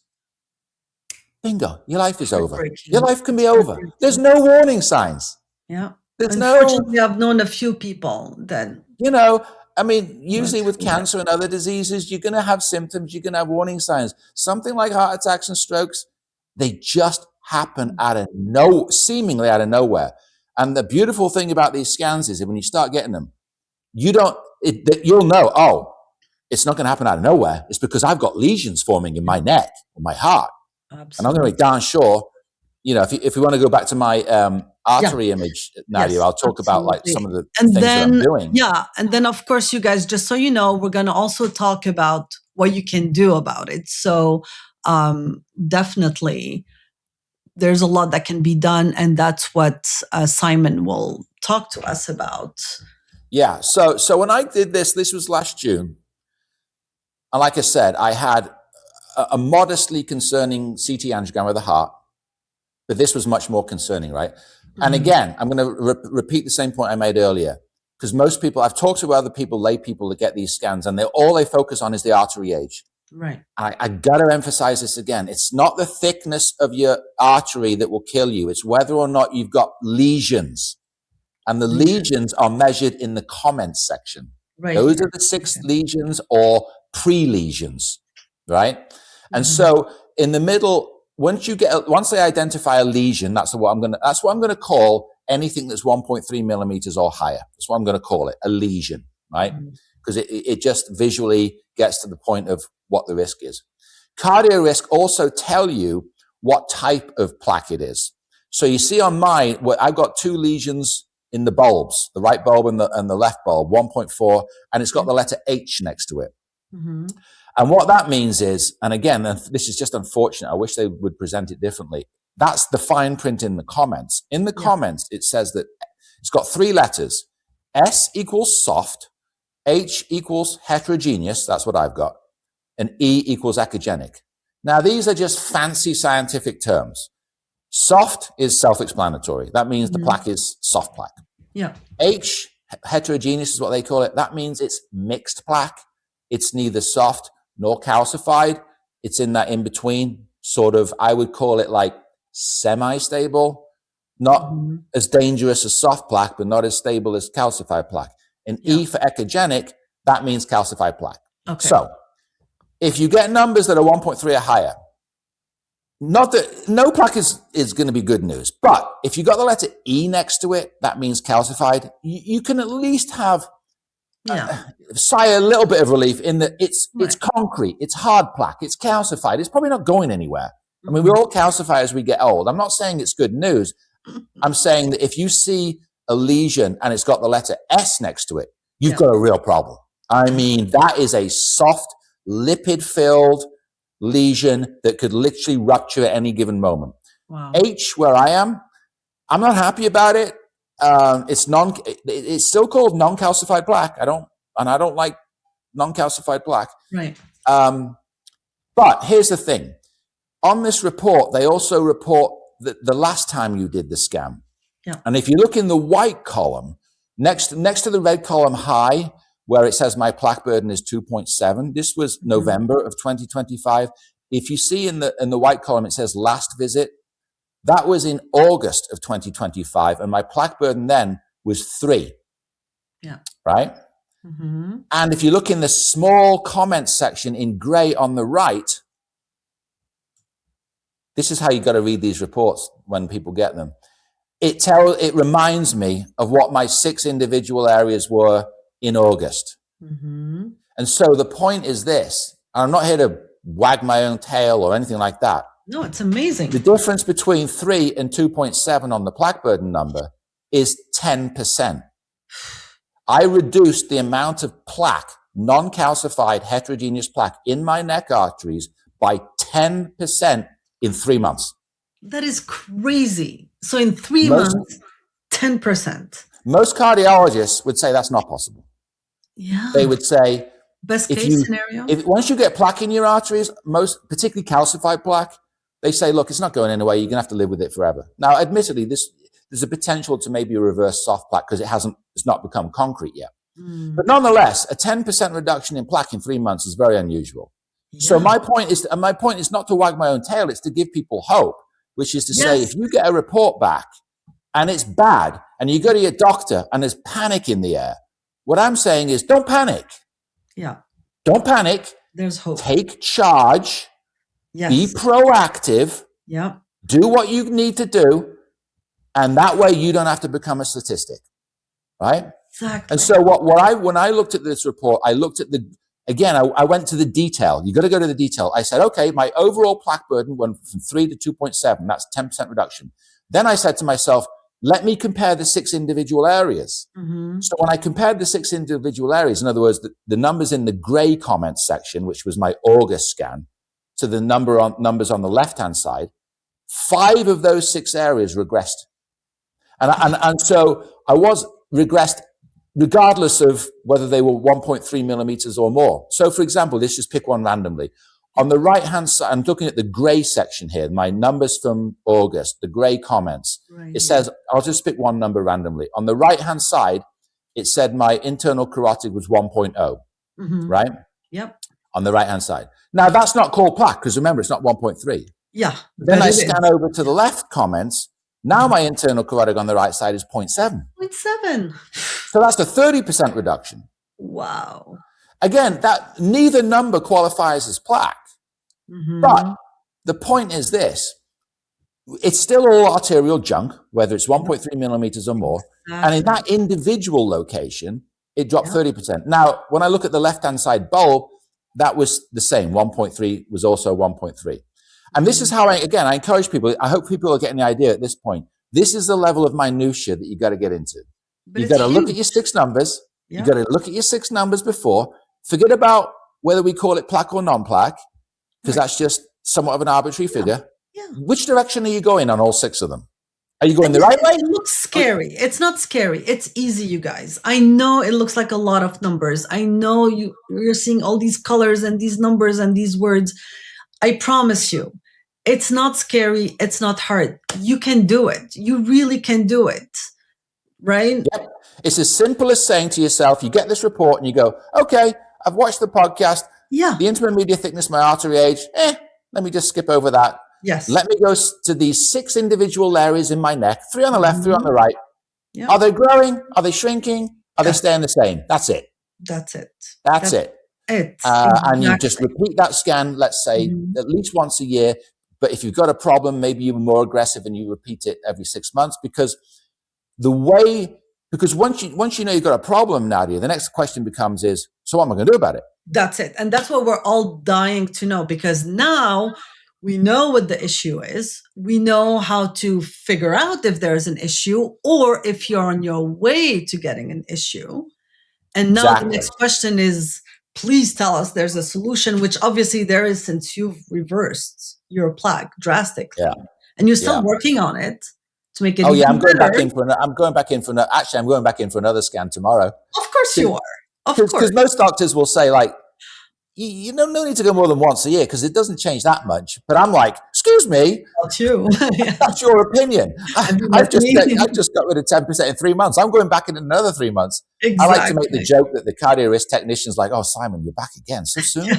Bingo, your life is over. Your life can be over. There's no warning signs. Yeah. Unfortunately, I've known a few people that... usually with cancer and other diseases, you're going to have symptoms, you're going to have warning signs. Something like heart attacks and strokes, they just happen seemingly out of nowhere. And the beautiful thing about these scans is that when you start getting them, you'll know, oh, it's not going to happen out of nowhere. It's because I've got lesions forming in my neck or my heart. Absolutely. And I'm going to be darn sure, if we want to go back to my artery image, Nadia, I'll talk about some of the things that I'm doing. Yeah. And then, of course, you guys, just so you know, we're going to also talk about what you can do about it. So definitely, there's a lot that can be done. And that's what Simon will talk to us about. Yeah. So when I did this was last June. And like I said, I had a modestly concerning CT angiogram of the heart, but this was much more concerning, right? Mm-hmm. And again, I'm going to repeat the same point I made earlier, because most people, I've talked to other people, lay people that get these scans, and all they focus on is the artery age. Right. I got to emphasize this again. It's not the thickness of your artery that will kill you. It's whether or not you've got lesions. And the lesions are measured in the comments section. Right. Those are the 6 lesions or pre-lesions, right? And so in the middle, once they identify a lesion, that's what I'm going to call anything that's 1.3 millimeters or higher. That's what I'm going to call it, a lesion, right? Because it just visually gets to the point of what the risk is. Cardio risk also tell you what type of plaque it is. So you see on mine, I've got 2 lesions in the bulbs, the right bulb and the left bulb, 1.4, and it's got the letter H next to it. Mm-hmm. And what that means is, and again, this is just unfortunate, I wish they would present it differently. That's the fine print in the comments. In the comments, it says that It's got 3 letters. S equals soft, H equals heterogeneous, that's what I've got, and E equals echogenic. Now, these are just fancy scientific terms. Soft is self-explanatory. That means the plaque is soft plaque. Yeah. H, heterogeneous is what they call it. That means it's mixed plaque. It's neither soft nor calcified. It's in that in-between sort of, I would call it like semi-stable, not as dangerous as soft plaque, but not as stable as calcified plaque. And E for echogenic, that means calcified plaque. Okay. So if you get numbers that are 1.3 or higher, not that no plaque is going to be good news, but if you got the letter E next to it, that means calcified. You can at least have sigh a little bit of relief in that it's concrete, it's hard plaque, it's calcified, it's probably not going anywhere. I mean, we all calcify as we get old. I'm not saying it's good news. I'm saying that if you see a lesion and it's got the letter S next to it, you've got a real problem. I mean, that is a soft, lipid-filled lesion that could literally rupture at any given moment. Wow. H, where I am, I'm not happy about it. It's still called non-calcified plaque. I don't like non-calcified plaque. Right. But here's the thing. On this report, they also report that the last time you did the scan. Yeah. And if you look in the white column, next to the red column high, where it says my plaque burden is 2.7, this was November of 2025. If you see in the white column, it says last visit. That was in August of 2025, and my plaque burden then was 3. Yeah. Right? And if you look in the small comments section in gray on the right, this is how you got to read these reports when people get them. It reminds me of what my 6 individual areas were in August. And so the point is this, and I'm not here to wag my own tail or anything like that. No, it's amazing. The difference between 3 and 2.7 on the plaque burden number is 10%. I reduced the amount of plaque, non-calcified heterogeneous plaque in my neck arteries by 10% in 3 months. That is crazy. So in 3 months, 10%. Most cardiologists would say that's not possible. Yeah. They would say, best case scenario. Once you get plaque in your arteries, particularly calcified plaque, they say, look, it's not going anywhere. You're going to have to live with it forever. Now, admittedly, there's a potential to maybe reverse soft plaque because it's not become concrete yet. But nonetheless, a 10% reduction in plaque in 3 months is very unusual. Yeah. So my point is not to wag my own tail. It's to give people hope, which is to say, if you get a report back and it's bad and you go to your doctor and there's panic in the air, what I'm saying is don't panic. Yeah. Don't panic. There's hope. Take charge. Yes. Be proactive. Yeah. Do what you need to do. And that way you don't have to become a statistic. Right? Exactly. And so when I looked at this report, I looked at I went to the detail. You got to go to the detail. I said, okay, my overall plaque burden went from 3 to 2.7. That's 10% reduction. Then I said to myself, let me compare the 6 individual areas. So when I compared the 6 individual areas, in other words, the numbers in the gray comments section, which was my August scan, to the numbers on the left-hand side, 5 of those 6 areas regressed. And so I was regressed regardless of whether they were 1.3 millimeters or more. So for example, let's just pick one randomly. On the right-hand side, I'm looking at the gray section here, my numbers from August, the gray comments. Right. It says, I'll just pick one number randomly. On the right-hand side, it said my internal carotid was 1.0, right? Yep. On the right-hand side. Now, that's not called plaque, because remember, it's not 1.3. Yeah. Then I scan over to the left comments. Now my internal carotid on the right side is 0.7. 0.7. So that's a 30% reduction. Wow. Again, that neither number qualifies as plaque. But the point is this. It's still all arterial junk, whether it's 1.3 millimeters or more. And in that individual location, it dropped 30%. Now, when I look at the left-hand side bulb, that was the same. 1.3 was also 1.3. And this is how I encourage people. I hope people are getting the idea at this point. This is the level of minutia that you got to get into. You got to look at your 6 numbers. You got to look at your 6 numbers before. Forget about whether we call it plaque or non-plaque, because that's just somewhat of an arbitrary figure. Which direction are you going on all 6 of them? Are you going the right way? It looks scary. It's not scary. It's easy, you guys. I know it looks like a lot of numbers. I know you're seeing all these colors and these numbers and these words. I promise you, it's not scary. It's not hard. You can do it. You really can do it. Right? Yep. It's as simple as saying to yourself, you get this report and you go, okay, I've watched the podcast. Yeah. The intermediate thickness, my artery age, let me just skip over that. Yes. Let me go to these 6 individual areas in my neck, 3 on the left, 3 on the right. Yeah. Are they growing? Are they shrinking? Are they staying the same? That's it. That's it. That's it. And you just repeat that scan, let's say, at least once a year. But if you've got a problem, maybe you're more aggressive and you repeat it every 6 months, because once you know you've got a problem, Nadia, the next question becomes so what am I going to do about it? That's it. And that's what we're all dying to know, because now we know what the issue is. We know how to figure out if there's an issue or if you're on your way to getting an issue. And now the next question is, please tell us there's a solution, which obviously there is, since you've reversed your plaque drastically. Yeah. And you're still working on it to make it I'm going better. back in for I'm going back in for another scan tomorrow. Of course you are. Of course. Because most doctors will say, like, you know, no need to go more than once a year because it doesn't change that much. But I'm like, excuse me, that's you. That's your opinion. I've just got rid of 10% in 3 months. I'm going back in another 3 months. Exactly. I like to make the joke that the cardio risk technician's like, oh, Simon, you're back again so soon.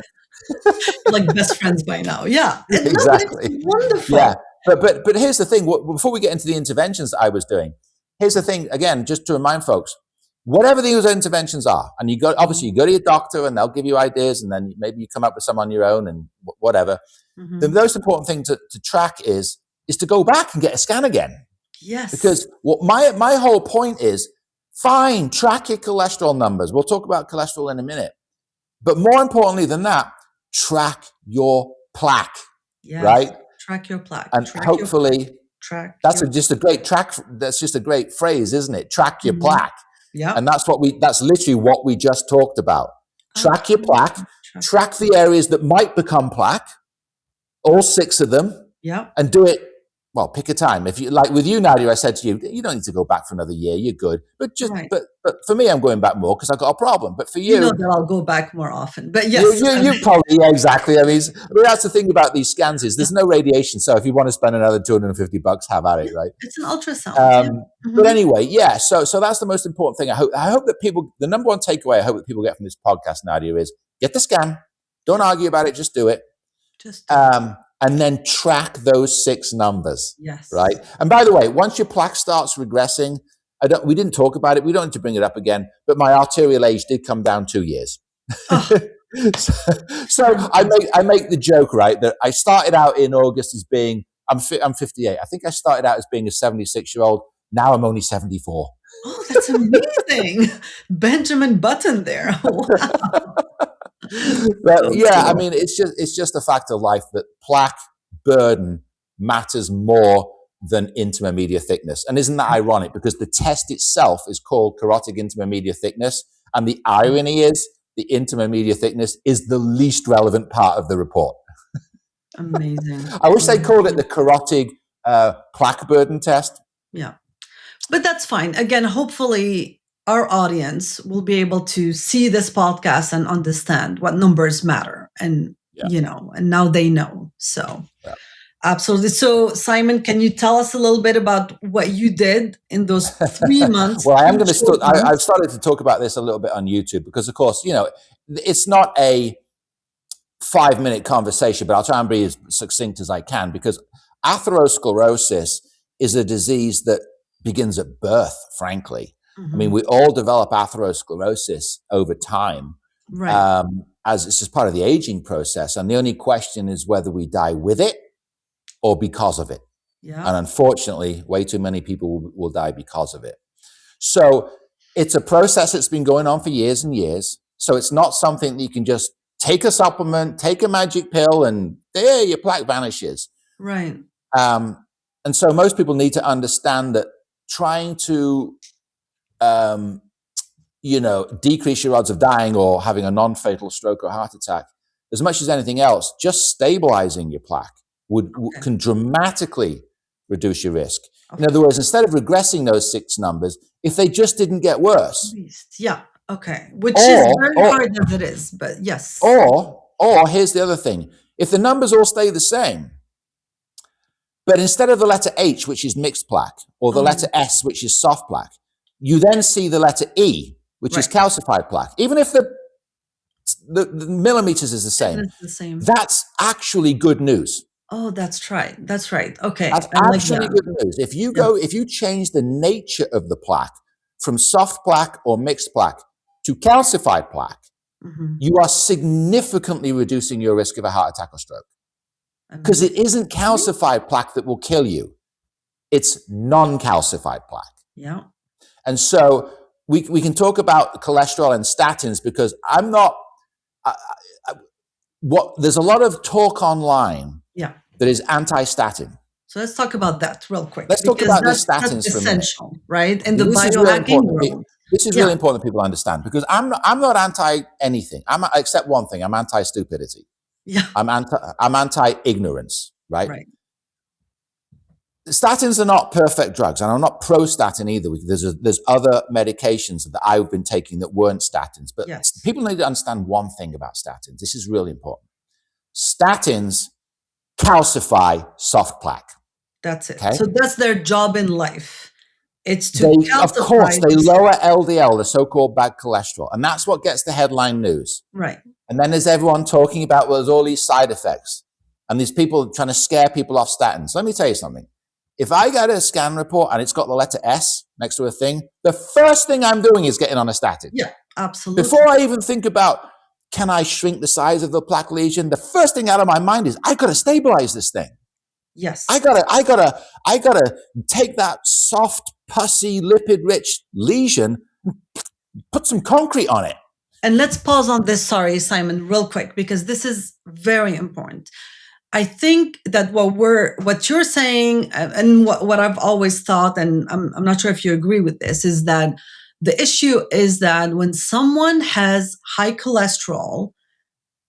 Like best friends by now. Yeah, exactly. Wonderful. Yeah, but here's the thing. Before we get into the interventions that I was doing, here's the thing. Again, just to remind folks, whatever these interventions are, and you go to your doctor and they'll give you ideas, and then maybe you come up with some on your own and whatever. The most important thing to track is to go back and get a scan again. Yes. Because what my whole point is, fine, track your cholesterol numbers. We'll talk about cholesterol in a minute. But more importantly than that, track your plaque. Yes. Right? Track your plaque. And hopefully that's just a great phrase, isn't it? Track your plaque. Yeah. And that's literally what we just talked about. Track your plaque, track the areas that might become plaque, all 6 of them. Yeah. And do it, well, pick a time. If you like with you, Nadia, I said to you, you don't need to go back for another year, you're good. But but for me, I'm going back more because I've got a problem. But for you know that I'll go back more often. But yes. You probably, exactly. I mean, that's the thing about these scans is there's no radiation. So if you want to spend another $250, have at it, right? It's an ultrasound. But anyway, so that's the most important thing. I hope that people, the number one takeaway I hope that people get from this podcast, Nadia, is get the scan. Don't argue about it. Just do it. And then track those 6 numbers. Yes. Right. And by the way, once your plaque starts regressing, we didn't talk about it. We don't need to bring it up again. But my arterial age did come down 2 years. Oh. so I make the joke, right, that I started out in August as being, I'm 58. I think I started out as being a 76-year-old. Now I'm only 74. Oh, that's amazing. Benjamin Button there. Wow. But yeah, I mean, it's just a fact of life that plaque burden matters more than intima media thickness. And isn't that ironic? Because the test itself is called carotid intima media thickness. And the irony is the intima media thickness is the least relevant part of the report. Amazing. I wish they called it the carotid plaque burden test. Yeah. But that's fine. Again, hopefully our audience will be able to see this podcast and understand what numbers matter. And, and now they know. So absolutely. So Simon, can you tell us a little bit about what you did in those 3 months? Well, I am going to I've started to talk about this a little bit on YouTube because, of course, it's not a 5-minute conversation, but I'll try and be as succinct as I can because atherosclerosis is a disease that begins at birth, frankly. I mean, we all develop atherosclerosis over time, right? As it's just part of the aging process. And the only question is whether we die with it or because of it. Yeah. And unfortunately, way too many people will die because of it. So it's a process that's been going on for years and years. So it's not something that you can just take a supplement, take a magic pill, and there your plaque vanishes. Right. And so most people need to understand that trying to decrease your odds of dying or having a non-fatal stroke or heart attack, as much as anything else, just stabilizing your plaque can dramatically reduce your risk. In other words, instead of regressing those 6 numbers, if they just didn't get worse. Yeah. Okay. Which is very hard as it is, but yes. Or here's the other thing. If the numbers all stay the same, but instead of the letter H, which is mixed plaque, or the letter S, which is soft plaque, you then see the letter E, which is calcified plaque. Even if the millimeters is the same, that's actually good news. Oh, that's right. That's right. Okay. That's actually good news. If you change the nature of the plaque from soft plaque or mixed plaque to calcified plaque, you are significantly reducing your risk of a heart attack or stroke. Because it isn't calcified plaque that will kill you. It's non-calcified plaque. Yeah. And so we can talk about cholesterol and statins because I'm not, there's a lot of talk online that is anti-statin. So let's talk about that real quick. Let's talk about the statins for a minute. Right? And the biohacking world. This is really important that people understand because I'm not anti anything. Except one thing. I'm anti stupidity. Yeah. I'm anti ignorance. Right. Statins are not perfect drugs, and I'm not pro statin either. There's other medications that I've been taking that weren't statins. But people need to understand one thing about statins. This is really important. Statins calcify soft plaque. That's it. Okay? So that's their job in life. It's to calcify. Of course, they lower LDL, the so-called bad cholesterol, and that's what gets the headline news. Right. And then there's everyone talking about, well, there's all these side effects, and these people trying to scare people off statins. Let me tell you something. If I get a scan report and it's got the letter S next to a thing, the first thing I'm doing is getting on a statin. Yeah, absolutely. Before I even think about, can I shrink the size of the plaque lesion? The first thing out of my mind is, I got to stabilize this thing. Yes. I gotta take that soft, pussy, lipid-rich lesion and put some concrete on it. And let's pause on this, sorry, Simon, real quick, because this is very important. I think that what you're saying and what I've always thought, and I'm not sure if you agree with this, is that the issue is that when someone has high cholesterol,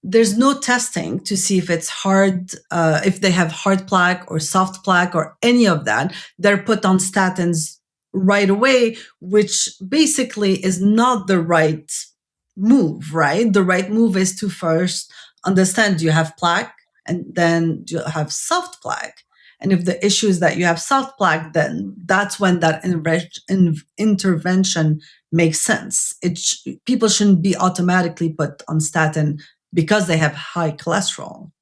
there's no testing to see if it's hard, if they have hard plaque or soft plaque or any of that. They're put on statins right away, which basically is not the right move, right? The right move is to first understand you have plaque and then you have soft plaque. And if the issue is that you have soft plaque, then that's when that intervention makes sense. People shouldn't be automatically put on statin because they have high cholesterol.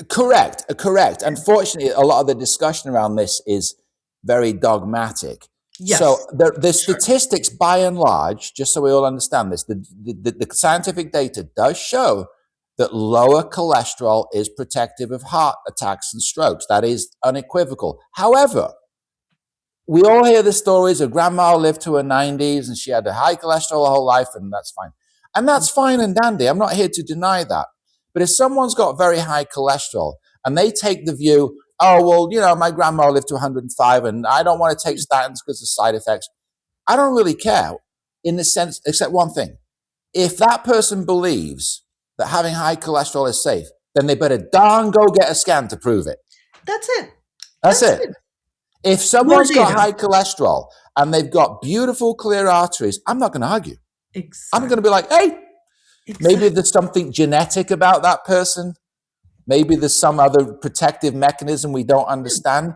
Correct. Unfortunately, a lot of the discussion around this is very dogmatic. Yes. So the statistics, by and large, just so we all understand this, the scientific data does show that lower cholesterol is protective of heart attacks and strokes. That is unequivocal. However, we all hear the stories of grandma lived to her 90s and she had a high cholesterol her whole life, and that's fine. And that's fine and dandy. I'm not here to deny that. But if someone's got very high cholesterol and they take the view, oh, well, my grandma lived to 105 and I don't want to take statins because of side effects, I don't really care in the sense, except one thing. If that person believes that having high cholesterol is safe, then they better darn go get a scan to prove it. That's it. That's it. If someone's got high cholesterol and they've got beautiful, clear arteries, I'm not going to argue. Exactly. I'm going to be like, hey, maybe there's something genetic about that person. Maybe there's some other protective mechanism we don't understand.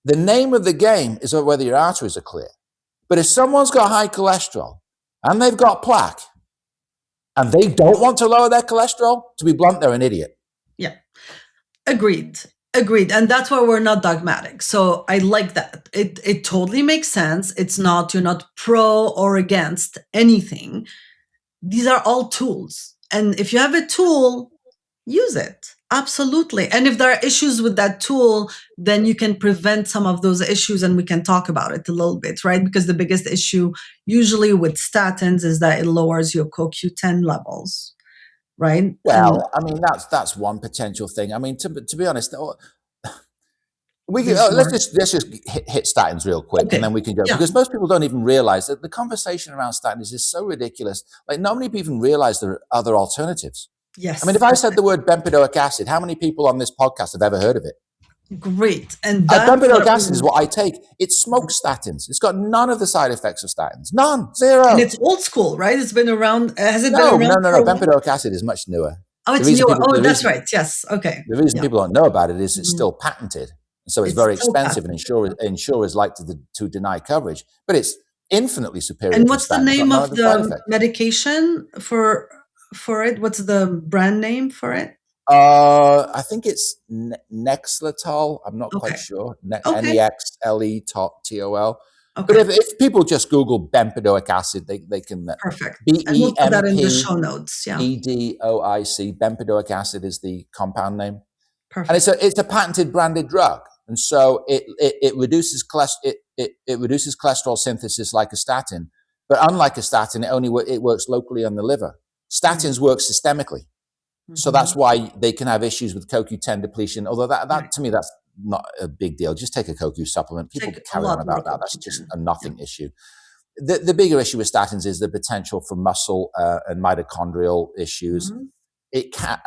The name of the game is whether your arteries are clear. But if someone's got high cholesterol and they've got plaque and they don't want to lower their cholesterol, to be blunt, they're an idiot. Yeah. Agreed. And that's why we're not dogmatic. So I like that. It totally makes sense. You're not pro or against anything. These are all tools. And if you have a tool, use it. Absolutely. And if there are issues with that tool, then you can prevent some of those issues and we can talk about it a little bit, right? Because the biggest issue usually with statins is that it lowers your CoQ10 levels. Right. Well, I mean, that's one potential thing. I mean, to be honest, let's just hit statins real quick, and then we can go, because most people don't even realize that the conversation around statins is so ridiculous. Like, not many people even realize there are other alternatives. Yes. I mean, if I said the word bempedoic acid, how many people on this podcast have ever heard of it? Great. And that's Bempedoic acid is what I take. It smokes statins. It's got none of the side effects of statins. None. Zero. And it's old school, right? It's been around. Has it been No. around for a while? Bempedoic acid is much newer. Oh, it's newer. Oh, that's right. Yes. Okay. The reason people don't know about it is it's still patented. So it's very expensive, and insurers like to deny coverage. But it's infinitely superior. And what's the name of the medication for it? What's the brand name for it? I think it's Nexletol. I'm not quite sure. Nexletol. Okay. But if people just Google bempedoic acid, they can. Perfect. And we'll put that in the show notes. Yeah. Bempedoic. Bempedoic acid is the compound name. Perfect. And it's a patented branded drug, and so it reduces cholesterol synthesis like a statin, but unlike a statin, it works locally on the liver. Statins work systemically. So that's why they can have issues with CoQ10 depletion. Although that to me, that's not a big deal. Just take a CoQ supplement. People carry on about that. That's just a nothing issue. The bigger issue with statins is the potential for muscle and mitochondrial issues.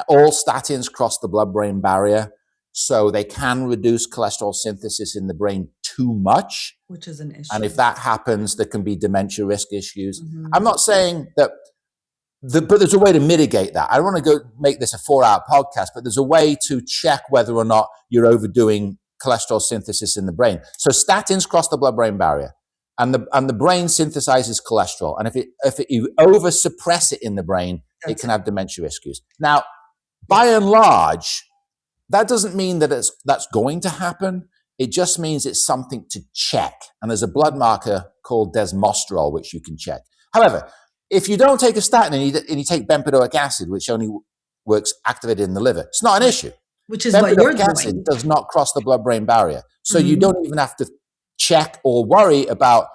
All statins cross the blood-brain barrier, so they can reduce cholesterol synthesis in the brain too much, which is an issue. And if that happens, there can be dementia risk issues. I'm not saying that. But there's a way to mitigate that. I don't want to go make this a 4-hour podcast, but there's a way to check whether or not you're overdoing cholesterol synthesis in the brain. So statins cross the blood-brain barrier, and the brain synthesizes cholesterol. And if you over suppress it in the brain, it can have dementia issues. Now, by and large, that doesn't mean that that's going to happen. It just means it's something to check. And there's a blood marker called desmosterol, which you can check. However, if you don't take a statin and you take bempedoic acid, which only works activated in the liver, it's not an issue. Which is what you're doing. Bempedoic acid does not cross the blood-brain barrier. So you don't even have to check or worry about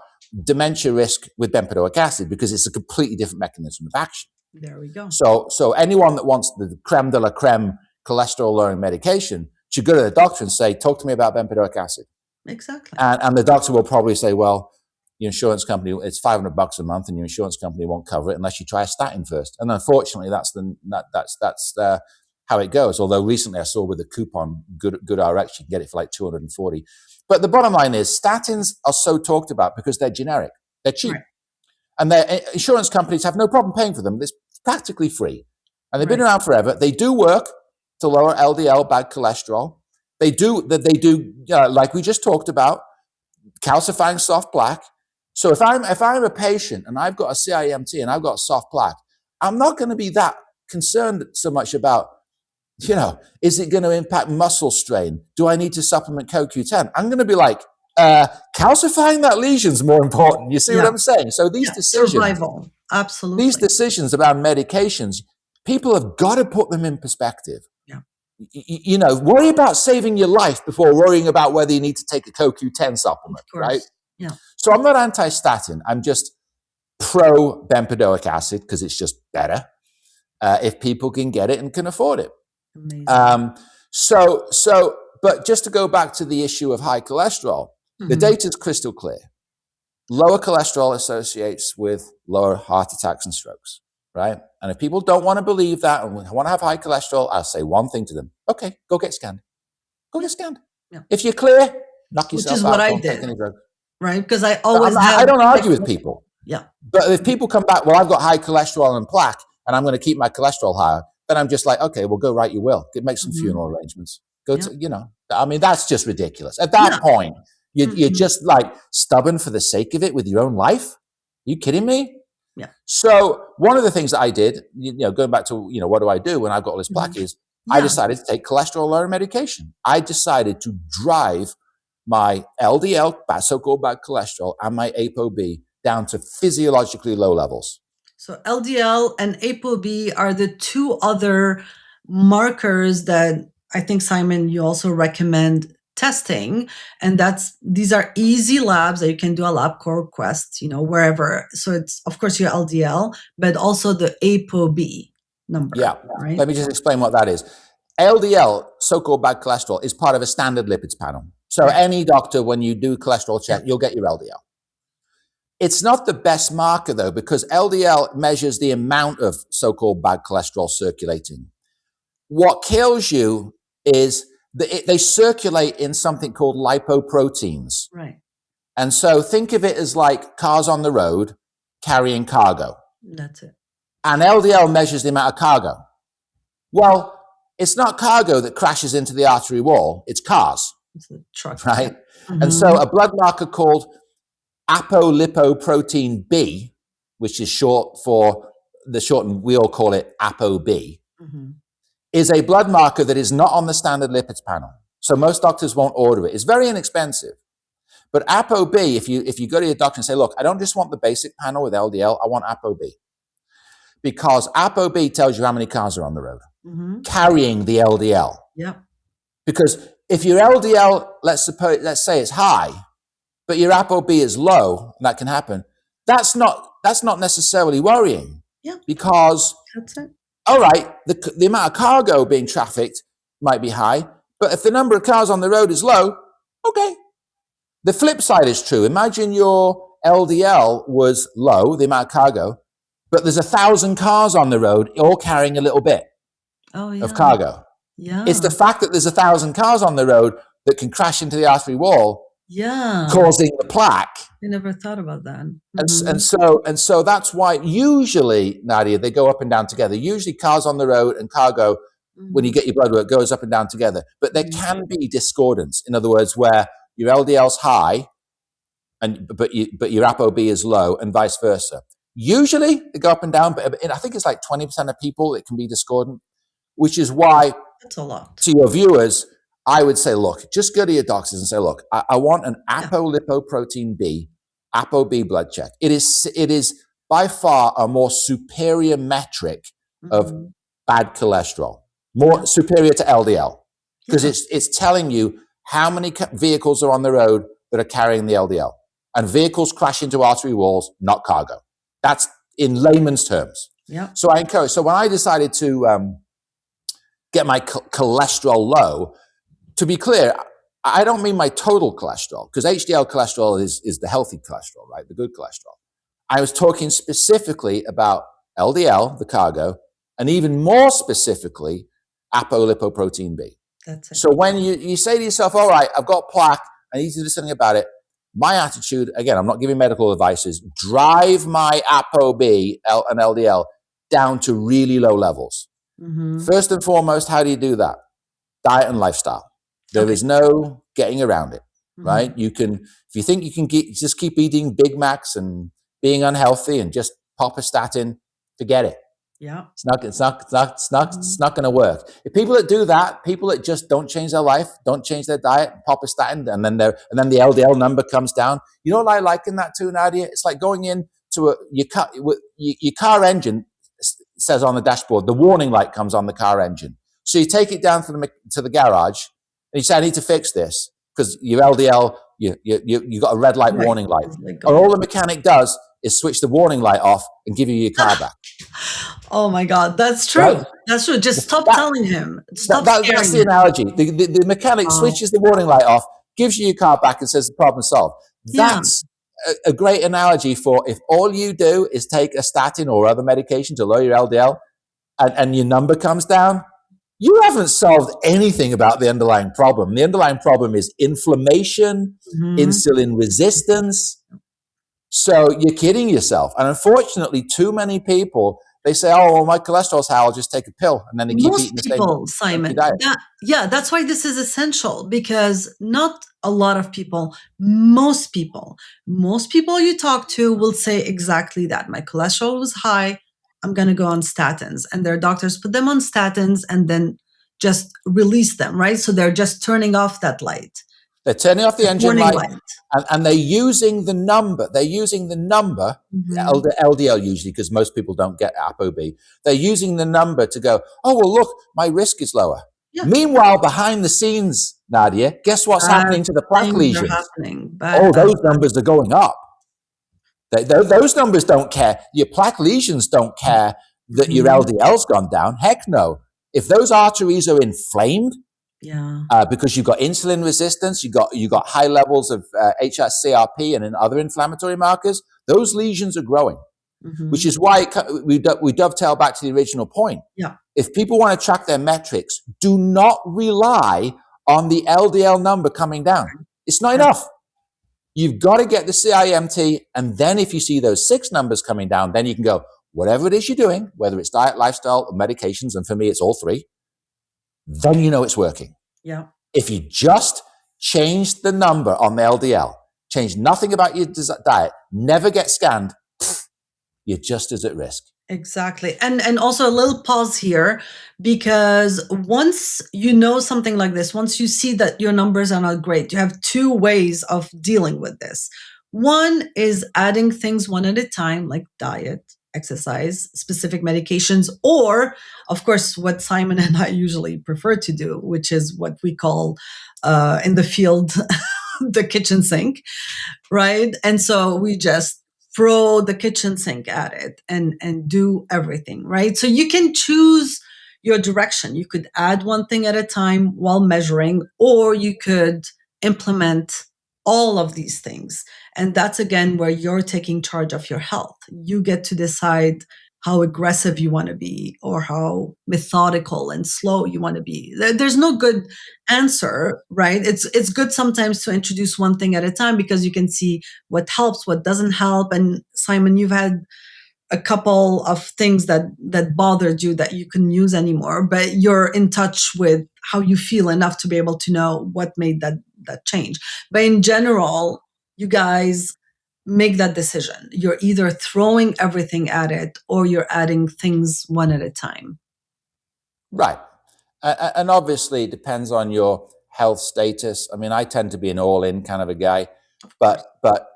dementia risk with bempedoic acid because it's a completely different mechanism of action. There we go. So anyone that wants the creme de la creme cholesterol-lowering medication should go to the doctor and say, talk to me about bempedoic acid. Exactly. And the doctor will probably say, well, your insurance company, it's $500 a month, and your insurance company won't cover it unless you try a statin first. And unfortunately, that's how it goes. Although recently I saw with a coupon, Good RX, you can get it for like $240. But the bottom line is statins are so talked about because they're generic, they're cheap, and their insurance companies have no problem paying for them. It's practically free, and they've been around forever. They do work to lower LDL, bad cholesterol. They do like we just talked about, calcifying soft plaque. So if I'm a patient and I've got a CIMT and I've got soft plaque, I'm not going to be that concerned so much about, is it going to impact muscle strain? Do I need to supplement CoQ10? I'm going to be like, calcifying that lesion is more important. You see what I'm saying? So these decisions, survival, absolutely. These decisions around medications, people have got to put them in perspective. Worry about saving your life before worrying about whether you need to take a CoQ10 supplement, right? Yeah. So I'm not anti-statin. I'm just pro bempedoic acid because it's just better if people can get it and can afford it. Amazing. But just to go back to the issue of high cholesterol, the data is crystal clear. Lower cholesterol associates with lower heart attacks and strokes, right? And if people don't want to believe that and want to have high cholesterol, I'll say one thing to them. Okay, go get scanned. Go get scanned. Yeah. If you're clear, knock yourself out. Which is what I did. Right? Because I always I don't argue with people. Yeah. But if people come back, well, I've got high cholesterol and plaque, and I'm going to keep my cholesterol higher, then I'm just like, okay, well, go write your will. Make some funeral arrangements. That's just ridiculous. At that point, you're just like stubborn for the sake of it with your own life. Are you kidding me? Yeah. So one of the things that I did, going back to, what do I do when I've got all this plaque is I decided to take cholesterol-lowering medication. I decided to drive my LDL, so-called bad cholesterol, and my ApoB down to physiologically low levels. So LDL and ApoB are the two other markers that I think, Simon, you also recommend testing. And these are easy labs that you can do a LabCorp Quest, wherever. So it's, of course, your LDL, but also the ApoB number. Yeah. Right? Let me just explain what that is. LDL, so-called bad cholesterol, is part of a standard lipids panel. So any doctor, when you do cholesterol check, you'll get your LDL. It's not the best marker, though, because LDL measures the amount of so-called bad cholesterol circulating. What kills you is They circulate in something called lipoproteins. Right. And so think of it as like cars on the road carrying cargo. That's it. And LDL measures the amount of cargo. Well, it's not cargo that crashes into the artery wall, it's cars. It's a truck. Right? Mm-hmm. And so a blood marker called apolipoprotein B, which is short for we all call it ApoB, mm-hmm. is a blood marker that is not on the standard lipids panel. So most doctors won't order it. It's very inexpensive. But ApoB, if you go to your doctor and say, look, I don't just want the basic panel with LDL, I want ApoB. Because ApoB tells you how many cars are on the road, mm-hmm. carrying the LDL. Yeah. Because if your LDL, let's say it's high, but your ApoB is low, and that can happen, that's not necessarily worrying. Yeah. Because, that's it. All right, the amount of cargo being trafficked might be high, but if the number of cars on the road is low, okay. The flip side is true. Imagine your LDL was low, the amount of cargo, but there's 1,000 cars on the road, all carrying a little bit of cargo. Yeah. It's the fact that there's 1,000 cars on the road that can crash into the artery wall, causing the plaque. I never thought about that. Mm-hmm. And so that's why usually, Nadia, they go up and down together. Usually cars on the road and cargo, mm-hmm. when you get your blood work, goes up and down together. But there mm-hmm. can be discordance. In other words, where your LDL's high, but your ApoB is low, and vice versa. Usually they go up and down, but I think it's like 20% of people it can be discordant, which is why, that's a lot. To your viewers, I would say, look, just go to your doctors and say, look, I want an apolipoprotein B, ApoB blood check. It is by far a more superior metric mm-hmm. of bad cholesterol, more superior to LDL, because it's telling you how many vehicles are on the road that are carrying the LDL, and vehicles crash into artery walls, not cargo. That's in layman's terms. Yeah. So when I decided to get my cholesterol low, to be clear, I don't mean my total cholesterol, because HDL cholesterol is the healthy cholesterol, right? The good cholesterol. I was talking specifically about LDL, the cargo, and even more specifically, apolipoprotein B. That's it. So when you say to yourself, all right, I've got plaque, I need to do something about it. My attitude, again, I'm not giving medical advice, is drive my ApoB and LDL down to really low levels. Mm-hmm. First and foremost, how do you do that? Diet and lifestyle. There is no getting around it, mm-hmm. right? You can, if you think you can just keep eating Big Macs and being unhealthy and just pop a statin, forget it. Yeah, it's not going to work. If people that do that, people that just don't change their life, don't change their diet, pop a statin, and then the LDL number comes down. You know what I liken that to, Nadia? It's like going into your car engine says on the dashboard, the warning light comes on the car engine. So you take it down to the garage, and you say, I need to fix this because your LDL, you got a red light warning light. And all the mechanic does is switch the warning light off and give you your car back. Oh my God, that's true. Right? That's true. Just stop telling him. Stop that's the analogy. The mechanic switches the warning light off, gives you your car back, and says the problem solved. That's a great analogy for if all you do is take a statin or other medication to lower your LDL and your number comes down, you haven't solved anything about the underlying problem. The underlying problem is inflammation, mm-hmm. insulin resistance. So you're kidding yourself. And unfortunately, too many people, they say, oh, well, my cholesterol's high, I'll just take a pill. And then they keep eating the same people, Simon, diet. That's why this is essential, because not a lot of people, most people you talk to will say exactly that. My cholesterol was high, I'm going to go on statins. And their doctors put them on statins and then just release them, right? So they're just turning off that light. They're turning off the engine light. And they're using the number. Mm-hmm. LDL usually, because most people don't get ApoB. They're using the number to go, oh, well, look, my risk is lower. Yeah. Meanwhile, behind the scenes, Nadia, guess what's happening to the plaque lesions? Those numbers are going up. Those numbers don't care. Your plaque lesions don't care that mm-hmm. your LDL's gone down. Heck no. If those arteries are inflamed, because you've got insulin resistance, you got high levels of hsCRP and other inflammatory markers, those lesions are growing, mm-hmm. which is why we dovetail back to the original point. Yeah. If people want to track their metrics, do not rely on the LDL number coming down. It's not enough. You've got to get the CIMT, and then if you see those 6 numbers coming down, then you can go, whatever it is you're doing, whether it's diet, lifestyle, or medications, and for me, it's all 3, then you know it's working. Yeah. If you just change the number on the LDL, change nothing about your diet, never get scanned, you're just as at risk. Exactly. And also a little pause here, because once you know something like this, once you see that your numbers are not great, you have 2 ways of dealing with this. One is adding things one at a time, like diet, exercise, specific medications, or of course, what Simon and I usually prefer to do, which is what we call in the field, the kitchen sink, right? And so we just throw the kitchen sink at it and do everything, right? So you can choose your direction. You could add one thing at a time while measuring, or you could implement all of these things. And that's again where you're taking charge of your health. You get to decide how aggressive you want to be or how methodical and slow you want to be. There's no good answer, right? It's good sometimes to introduce one thing at a time because you can see what helps, what doesn't help. And Simon, you've had a couple of things that bothered you that you couldn't use anymore, but you're in touch with how you feel enough to be able to know what made that change. But in general, you guys make that decision. You're either throwing everything at it or you're adding things one at a time. Right. And obviously it depends on your health status. I mean, I tend to be an all-in kind of a guy, but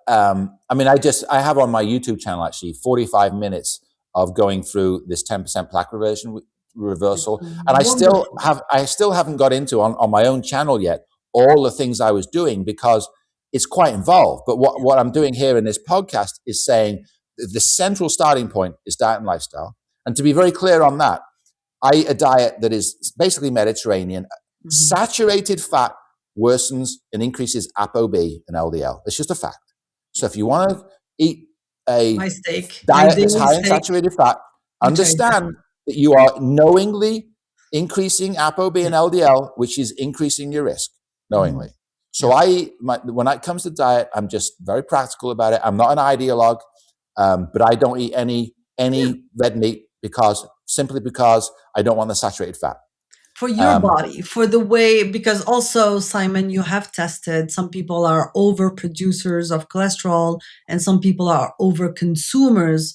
I mean, I have on my YouTube channel actually 45 minutes of going through this 10% plaque reversal. And I still haven't got into on my own channel yet all the things I was doing because it's quite involved. But what I'm doing here in this podcast is saying the central starting point is diet and lifestyle. And to be very clear on that, I eat a diet that is basically Mediterranean. Mm-hmm. Saturated fat worsens and increases ApoB and LDL. It's just a fact. So if you want to eat a diet that's high in saturated fat, understand that you are knowingly increasing ApoB and LDL, which is increasing your risk knowingly. Mm-hmm. So when it comes to diet, I'm just very practical about it. I'm not an ideologue, but I don't eat any red meat simply because I don't want the saturated fat. For your body, for the way, because also, Simon, you have tested, some people are over producers of cholesterol and some people are over consumers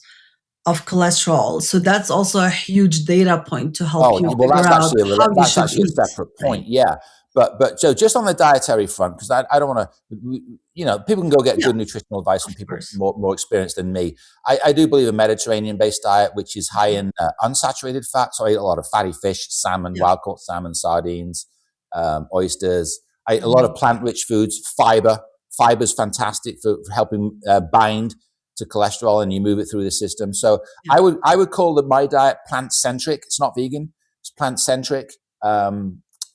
of cholesterol. So that's also a huge data point to help you figure out how you should actually eat. A separate point, right? Yeah. But so just on the dietary front, because I don't want to, people can go get good nutritional advice from people more experienced than me. I do believe a Mediterranean-based diet, which is high in unsaturated fat. So I eat a lot of fatty fish, salmon, wild-caught salmon, sardines, oysters. I eat a lot of plant-rich foods, fiber. Fiber is fantastic for helping bind to cholesterol, and you move it through the system. So I would call my diet plant-centric. It's not vegan. It's plant-centric.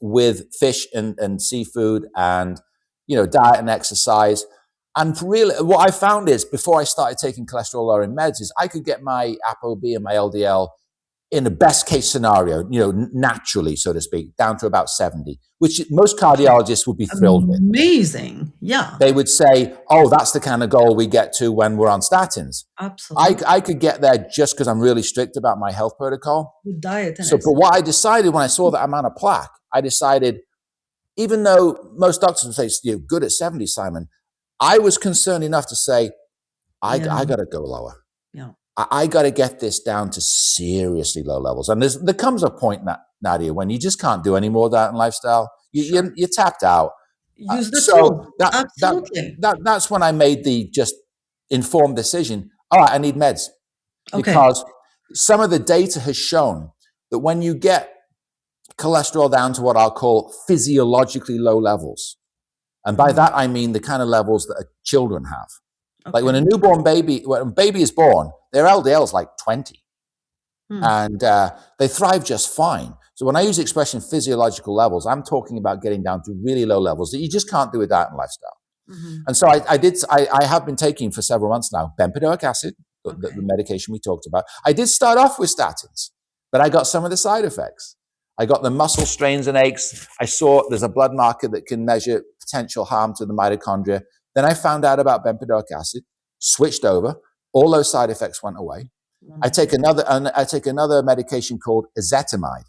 With fish and seafood and, diet and exercise. And really what I found is before I started taking cholesterol lowering meds is I could get my ApoB and my LDL in the best case scenario, naturally, so to speak, down to about 70, which most cardiologists would be thrilled with. Amazing. Yeah. They would say, oh, that's the kind of goal we get to when we're on statins. Absolutely. I could get there just because I'm really strict about my health protocol. With diet. But what I decided when I saw that amount of plaque, I decided, even though most doctors would say, you're good at 70, Simon, I was concerned enough to say, I got to go lower. Yeah. I got to get this down to seriously low levels. And there comes a point, Nadia, when you just can't do any more diet and lifestyle. You're tapped out. Use the tool. Absolutely. That's when I made the just informed decision. All right, I need meds. Okay. Because some of the data has shown that when you get cholesterol down to what I'll call physiologically low levels, and by that I mean the kind of levels that children have. Okay. Like when a baby is born, their LDL is like 20. And they thrive just fine. So when I use the expression physiological levels, I'm talking about getting down to really low levels that you just can't do with diet and lifestyle. Mm-hmm. And so I have been taking for several months now bempedoic acid, the medication we talked about. I did start off with statins, but I got some of the side effects. I got the muscle strains and aches. I saw there's a blood marker that can measure potential harm to the mitochondria. Then I found out about bempedoic acid, switched over. All those side effects went away. I take another medication called ezetimibe.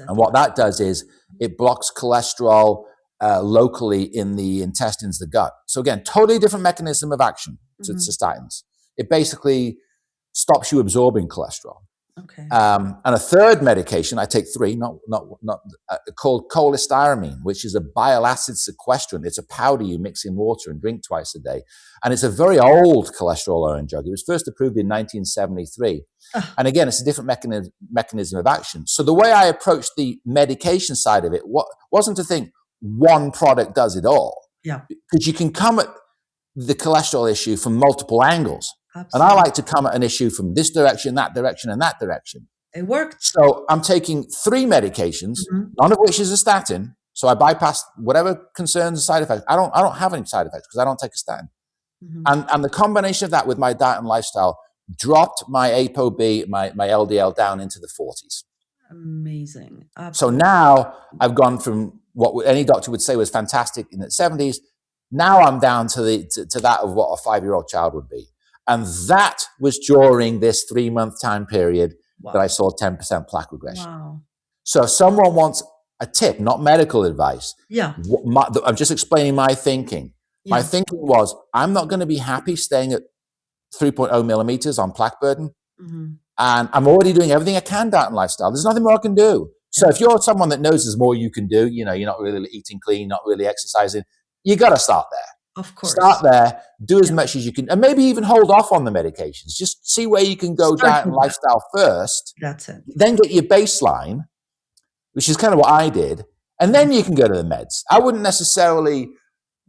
And what that does is it blocks cholesterol locally in the intestines, the gut. So again, totally different mechanism of action to statins. It basically stops you absorbing cholesterol. Okay. And a third medication, I take three, called cholestyramine, which is a bile acid sequestrant. It's a powder you mix in water and drink twice a day. And it's a very old cholesterol-lowering drug. It was first approved in 1973. And again, it's a different mechanism of action. So the way I approached the medication side of it wasn't to think one product does it all. Yeah. Because you can come at the cholesterol issue from multiple angles. Absolutely. And I like to come at an issue from this direction, that direction, and that direction. It worked. So I'm taking three medications, none of which is a statin. So I bypass whatever concerns and side effects. I don't have any side effects because I don't take a statin. And the combination of that with my diet and lifestyle dropped my ApoB, my LDL down into the 40s. Amazing. Absolutely. So now I've gone from what any doctor would say was fantastic in the 70s. Now I'm down to that of what a 5-year-old child would be. And that was during this 3-month time period that I saw 10% plaque regression. Wow. So if someone wants a tip, not medical advice, I'm just explaining my thinking. My thinking was, I'm not going to be happy staying at 3.0 millimeters on plaque burden. And I'm already doing everything I can diet and lifestyle. There's nothing more I can do. So if you're someone that knows there's more you can do, you're not really eating clean, not really exercising, you got to start there. Of course. Start there, do as much as you can, and maybe even hold off on the medications. Just see where you can go diet and lifestyle first. That's it. Then get your baseline, which is kind of what I did, and then you can go to the meds. I wouldn't necessarily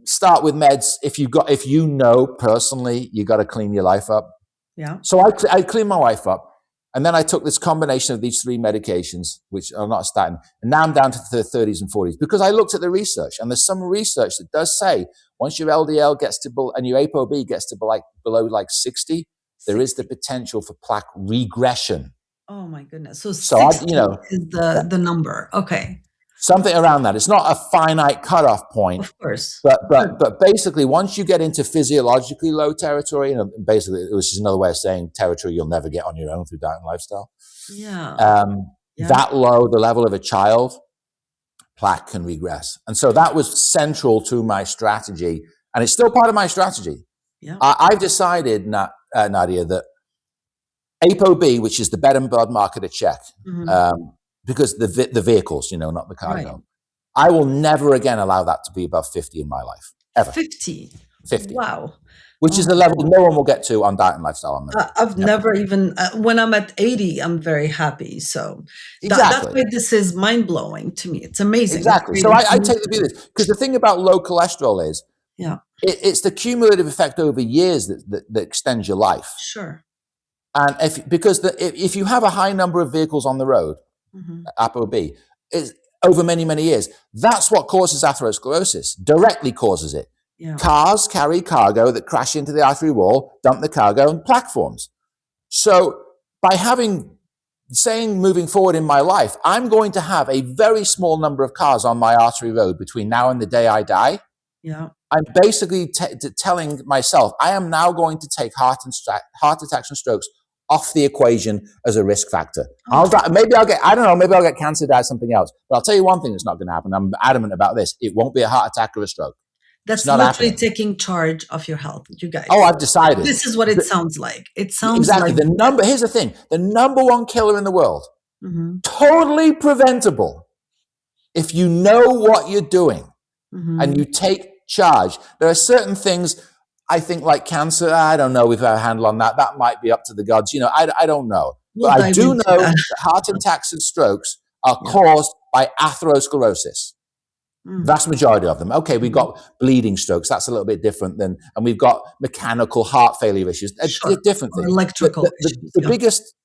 start with meds if you know personally you got to clean your life up. Yeah. So I cleaned my life up, and then I took this combination of these three medications, which are not a statin, and now I'm down to the 30s and 40s because I looked at the research, and there's some research that does say once your LDL gets to and your ApoB gets to below 60, there is the potential for plaque regression. Oh my goodness! So 60 is the number. Okay. Something around that. It's not a finite cutoff point. Of course. But basically, once you get into physiologically low territory, basically, which is another way of saying territory you'll never get on your own through diet and lifestyle. Yeah. That low, the level of a child, plaque can regress. And so that was central to my strategy. And it's still part of my strategy. Yeah. I've decided, Nadia, that ApoB, which is the better blood marker to check, because the vehicles, not the cargo. Right. I will never again allow that to be above 50 in my life, ever. 50? 50. Wow. Which is the level no one will get to on diet and lifestyle. I've never even, when I'm at 80, I'm very happy. So that's why this is mind-blowing to me. It's amazing. Exactly. So I take the view of this, because the thing about low cholesterol is, it's the cumulative effect over years that extends your life. Sure. And if you have a high number of vehicles on the road, ApoB, is over many, many years, that's what causes atherosclerosis, directly causes it. Yeah. Cars carry cargo that crash into the artery wall, dump the cargo, and plaque forms. So by saying moving forward in my life, I'm going to have a very small number of cars on my artery road between now and the day I die. Yeah. I'm basically telling myself, I am now going to take heart attacks and strokes off the equation as a risk factor. Maybe I'll get cancer, die, something else. But I'll tell you one thing that's not going to happen. I'm adamant about this. It won't be a heart attack or a stroke. That's literally taking charge of your health, you guys. Oh, I've decided. This is what it sounds like. It sounds exactly. like Here's the thing. The number one killer in the world, totally preventable if you know what you're doing and you take charge. There are certain things, I think, like cancer, I don't know if I have a handle on that. That might be up to the gods. I don't know. But I do know that heart attacks and strokes are caused by atherosclerosis. Vast majority of them. Okay, we've got bleeding strokes. That's a little bit different and we've got mechanical heart failure issues. They're different things. Electrical issues. The biggest,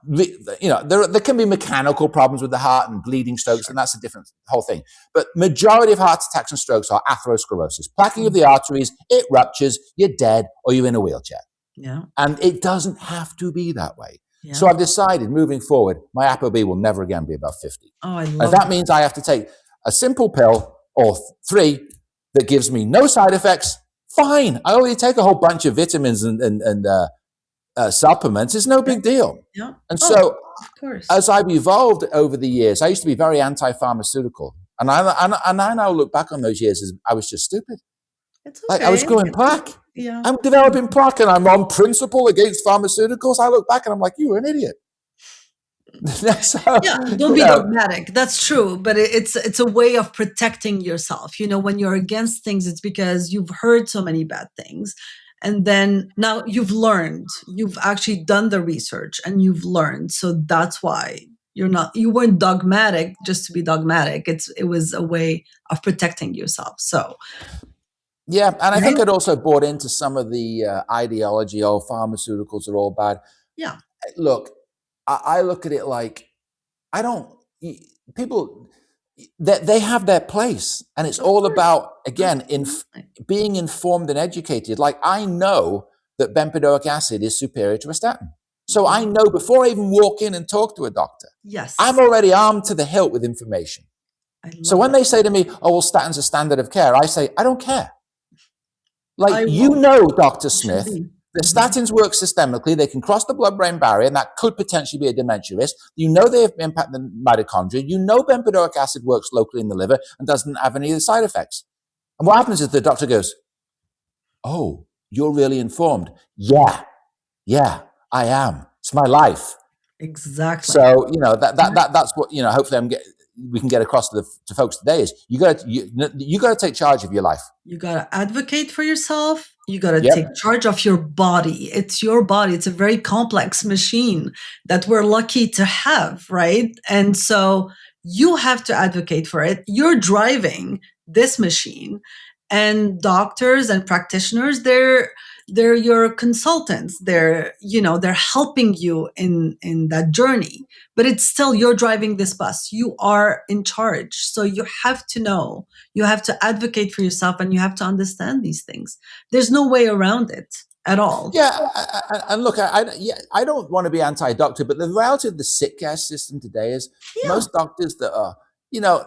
there can be mechanical problems with the heart and bleeding strokes, and that's a different whole thing. But majority of heart attacks and strokes are atherosclerosis. Plaquing of the arteries, it ruptures, you're dead, or you're in a wheelchair. Yeah. And it doesn't have to be that way. Yeah. So I've decided moving forward, my ApoB will never again be above 50. Oh, I If love that means I have to take a simple pill or 3 that gives me no side effects, fine. I only take a whole bunch of vitamins and supplements. It's no big deal. Yeah. And Oh, so of course. as I've evolved over the years, I used to be very anti-pharmaceutical. And I now look back on those years as I was just stupid. It's Like I was okay. growing plaque. Yeah. I'm developing plaque and I'm on principle against pharmaceuticals. I look back and I'm like, you were an idiot. So, Yeah, don't be dogmatic. That's true, but it's a way of protecting yourself. You know, when you're against things, it's because you've heard so many bad things, and then now you've learned. You've actually done the research, and you've learned. So that's why you weren't dogmatic just to be dogmatic. It was a way of protecting yourself. So yeah, and I think right? I'd also bought into some of the ideology. Oh, pharmaceuticals are all bad. Yeah, Look, I look at it like I don't. People that they have their place, and it's of all course. about again Absolutely. being informed and educated. Like I know that bempedoic acid is superior to a statin, so I know before I even walk in and talk to a doctor. Yes, I'm already armed to the hilt with information. I So love when that. they say to me, "Oh, well, statins are standard of care," I say, "I don't care." Like I you will. know, Dr. It should Smith, be. the statins work systemically. They can cross the blood-brain barrier, and that could potentially be a dementia risk. You know they impact the mitochondria. You know bempedoic acid works locally in the liver and doesn't have any of the side effects. And what happens is the doctor goes, "Oh, you're really informed." Yeah, I am. It's my life. Exactly. So that's what hopefully we can get across to folks today is you got to take charge of your life. You got to advocate for yourself. You got to Yep. take charge of your body. It's your body. It's a very complex machine that we're lucky to have, right? And so you have to advocate for it. You're driving this machine, and doctors and practitioners, they're your consultants. They're helping you in that journey. But it's still you're driving this bus. You are in charge. So you have to know. You have to advocate for yourself, and you have to understand these things. There's no way around it at all. Yeah, and look, I don't want to be anti-doctor, but the reality of the sick care system today is most doctors that are,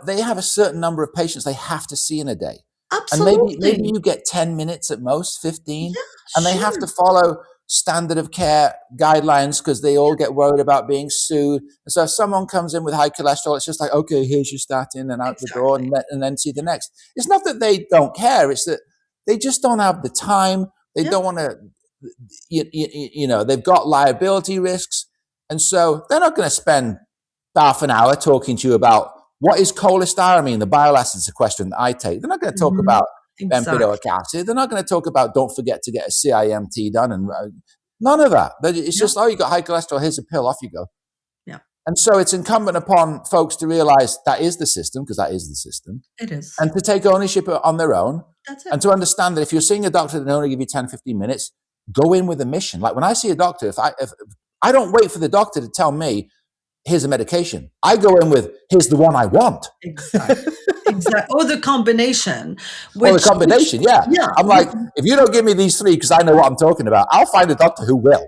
they have a certain number of patients they have to see in a day. And maybe Absolutely. you get 10 minutes at most, 15, Yeah, and they have sure. to follow standard of care guidelines because they all get worried about being sued. And so if someone comes in with high cholesterol, it's just like, okay, here's your statin and out the door and then see the next. It's not that they don't care. It's that they just don't have the time. They don't want to, they've got liability risks. And so they're not going to spend half an hour talking to you about what is cholestyramine, the bile acids, a question that I take. They're not going to talk about bempedoic acid. They're not going to talk about don't forget to get a CIMT done and none of that. It's just, oh, you got high cholesterol, here's a pill, off you go. Yeah. And so it's incumbent upon folks to realize that is the system, because that is the system. It is. And to take ownership on their own. That's it. And to understand that if you're seeing a doctor that only give you 10, 15 minutes, go in with a mission. Like when I see a doctor, if I don't wait for the doctor to tell me, here's a medication. I go in with, here's the one I want. Exactly. Or the combination. Yeah. I'm like, if you don't give me these 3, because I know what I'm talking about, I'll find a doctor who will.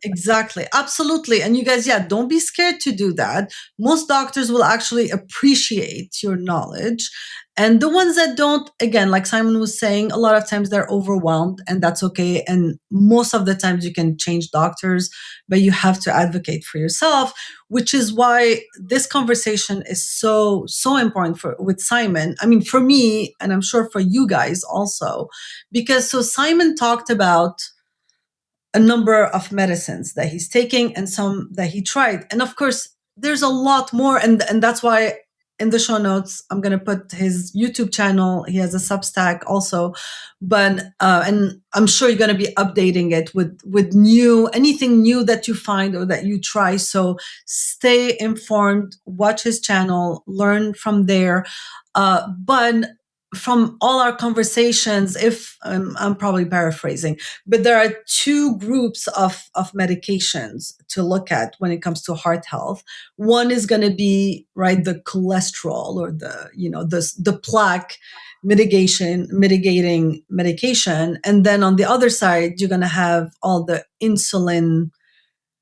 Exactly. Absolutely. And you guys, don't be scared to do that. Most doctors will actually appreciate your knowledge. And the ones that don't, again, like Simon was saying, a lot of times they're overwhelmed, and that's okay. And most of the times you can change doctors, but you have to advocate for yourself, which is why this conversation is so, so important with Simon. I mean, for me, and I'm sure for you guys also, because so Simon talked about a number of medicines that he's taking and some that he tried. And of course, there's a lot more. And that's why in the show notes, I'm going to put his YouTube channel. He has a Substack also. But, and I'm sure you're going to be updating it with anything new that you find or that you try. So stay informed, watch his channel, learn from there. But from all our conversations, if I'm probably paraphrasing, but there are 2 groups of medications to look at when it comes to heart health. One is going to be the cholesterol or the plaque mitigating medication, and then on the other side you're going to have all the insulin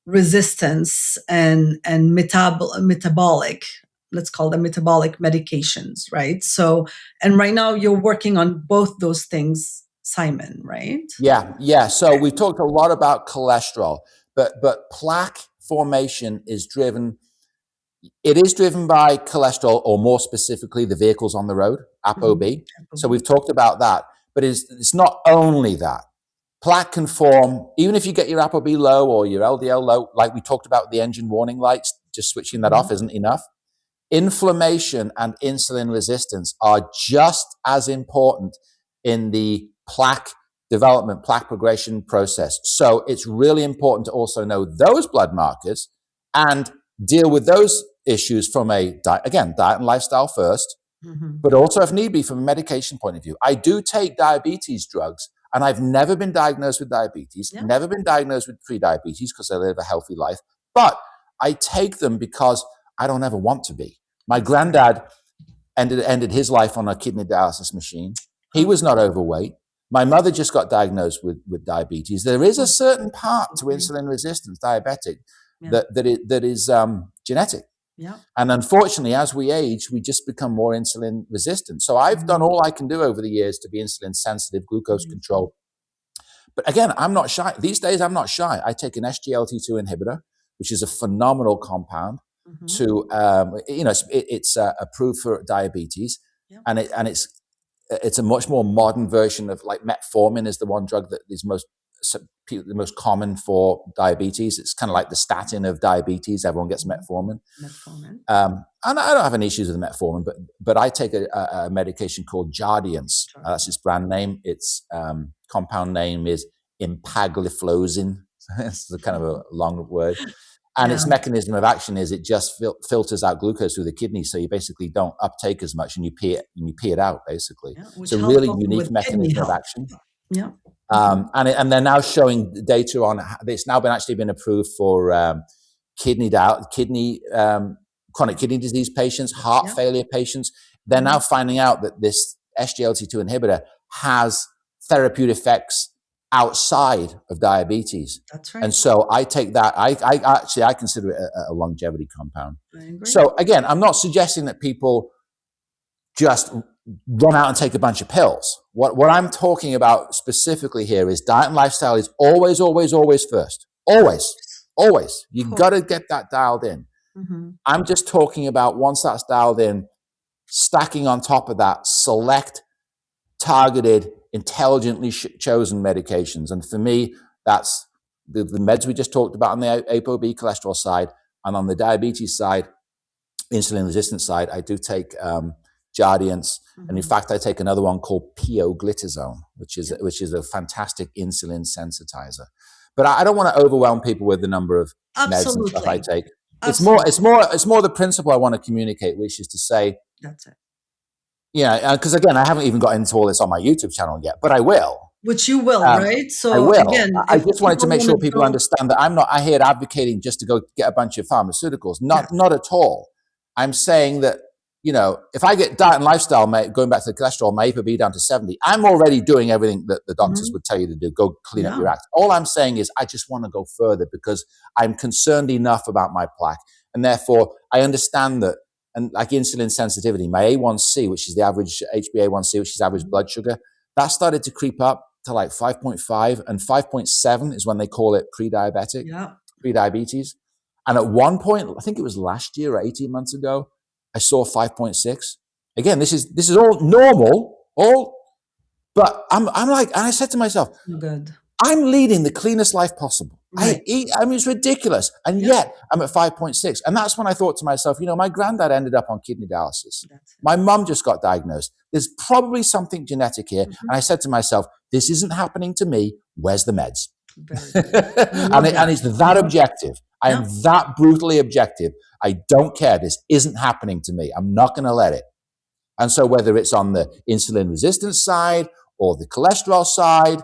resistance and metabolic, let's call them metabolic medications, right? So, and right now you're working on both those things, Simon, right? Yeah. So we've talked a lot about cholesterol, but plaque formation is driven. It is driven by cholesterol, or more specifically, the vehicles on the road, ApoB. So we've talked about that, but it's not only that. Plaque can form, even if you get your ApoB low or your LDL low, like we talked about the engine warning lights, just switching that off isn't enough. Inflammation and insulin resistance are just as important in the plaque development, plaque progression process. So it's really important to also know those blood markers and deal with those issues from a diet and lifestyle first, but also, if need be, from a medication point of view. I do take diabetes drugs, and I've never been diagnosed with diabetes, never been diagnosed with pre-diabetes because I live a healthy life, but I take them because I don't ever want to be. My granddad ended his life on a kidney dialysis machine. He was not overweight. My mother just got diagnosed with diabetes. There is a certain part to insulin resistance, diabetic, that is genetic. Yeah. And unfortunately, as we age, we just become more insulin resistant. So I've done all I can do over the years to be insulin sensitive, glucose control. But again, I'm not shy. These days, I'm not shy. I take an SGLT2 inhibitor, which is a phenomenal compound. To it's approved for diabetes, and it's a much more modern version of, like, metformin is the one drug that is the most common for diabetes. It's kind of like the statin of diabetes. Everyone gets metformin. And I don't have any issues with metformin, but I take a medication called Jardiance. That's its brand name. Its compound name is empagliflozin. It's kind of a long word. And its mechanism of action is it just filters out glucose through the kidney, so you basically don't uptake as much, and you pee it out, basically. It's a really unique mechanism of action. Yeah. And they're now showing data on it's now been approved for chronic kidney disease patients, heart failure patients. They're now finding out that this SGLT2 inhibitor has therapeutic effects outside of diabetes. That's right. And so I take that. I consider it a longevity compound. I agree. So again, I'm not suggesting that people just run out and take a bunch of pills. What I'm talking about specifically here is diet and lifestyle is always first. Always. You got to get that dialed in. I'm just talking about, once that's dialed in, stacking on top of that select, targeted, intelligently chosen medications. And for me, that's the meds we just talked about on the ApoB cholesterol side, and on the diabetes side, insulin resistance side, I do take Jardiance, and in fact, I take another one called pioglitazone, which is a fantastic insulin sensitizer. But I don't want to overwhelm people with the number of meds and stuff I take. It's more the principle I want to communicate, which is to say, that's it. Yeah, because again, I haven't even got into all this on my YouTube channel yet, but I will. Which you will, right? So I will. Again, I just wanted to make sure people understand that I'm not here advocating just to go get a bunch of pharmaceuticals. Not at all. I'm saying that, if I get diet and lifestyle, going back to the cholesterol, my ApoB down to 70, I'm already doing everything that the doctors would tell you to do. Go clean up your act. All I'm saying is I just want to go further because I'm concerned enough about my plaque. And therefore, I understand that. And like insulin sensitivity, my A1C, which is the average HbA1c, which is average blood sugar, that started to creep up to like 5.5, and 5.7 is when they call it pre-diabetes. And at one point, I think it was last year or 18 months ago, I saw 5.6. Again, this is all normal, but I'm like, and I said to myself, good. I'm leading the cleanest life possible. Right. It's ridiculous. And yet I'm at 5.6. And that's when I thought to myself, my granddad ended up on kidney dialysis. My mum just got diagnosed. There's probably something genetic here. And I said to myself, this isn't happening to me. Where's the meds? and it's that objective. I am that brutally objective. I don't care. This isn't happening to me. I'm not going to let it. And so whether it's on the insulin resistance side or the cholesterol side,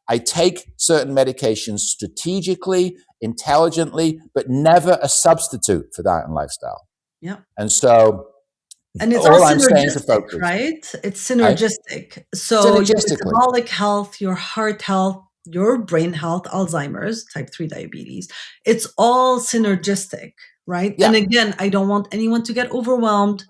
I take certain medications strategically, intelligently, but never a substitute for diet and lifestyle. Yeah. And so and it's all synergistic, right? It's synergistic. So your metabolic health, your heart health, your brain health, Alzheimer's, type 3 diabetes. It's all synergistic, right? Yeah. And again, I don't want anyone to get overwhelmed.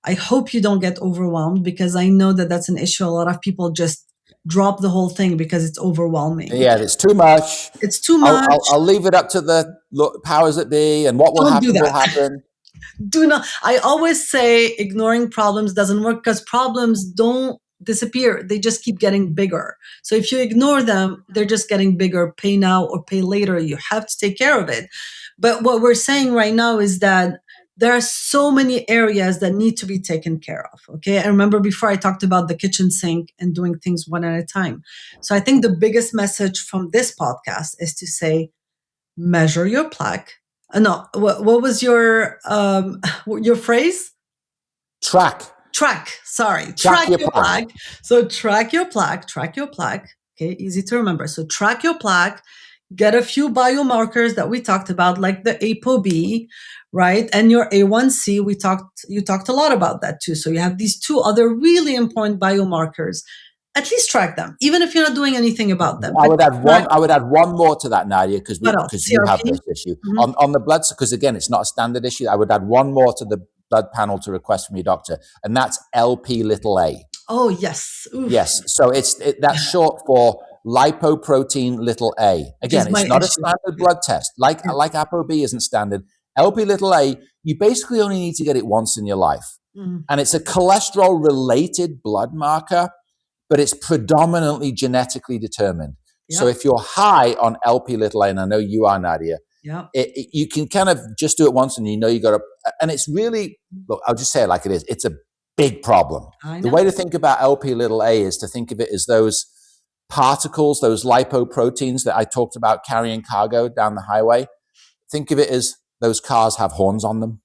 I hope you don't get overwhelmed, because I know that that's an issue. A lot of people just drop the whole thing because it's overwhelming. Yeah, it's too much. It's too I'll, much. I'll, I'll leave it up to the powers that be, and what will Don't do happen will that. happen. Do not. I always say ignoring problems doesn't work, because problems don't disappear. They just keep getting bigger. So if you ignore them, they're just getting bigger. Pay now or pay later. You have to take care of it. But what we're saying right now is that there are so many areas that need to be taken care of. Okay. I remember before I talked about the kitchen sink and doing things one at a time. So I think the biggest message from this podcast is to say, measure your plaque. No, what was your phrase? Track Sorry, Track track your your plaque. plaque. So track your plaque. Okay, easy to remember. So track your plaque. Get a few biomarkers that we talked about, like the ApoB, right? And your A1C. You talked a lot about that too. So you have these two other really important biomarkers. At least track them, even if you're not doing anything about them. I would add one more to that, Nadia, because What else? you have CRP? this issue on the blood, because again, it's not a standard issue. I would add one more to the blood panel to request from your doctor, and that's LP little a. Oh, yes. Oof. Yes. So that's short for lipoprotein little a. Again, it's not a standard blood test. Like ApoB isn't standard. LP little a, you basically only need to get it once in your life. And it's a cholesterol related blood marker, but it's predominantly genetically determined. Yep. So if you're high on LP little a, and I know you are, Nadia, yep, you can kind of just do it once and you know you got to, and it's really, look, I'll just say it like it is. It's a big problem. The way to think about LP little a is to think of it as those particles, those lipoproteins that I talked about carrying cargo down the highway. Think of it as those cars have horns on them,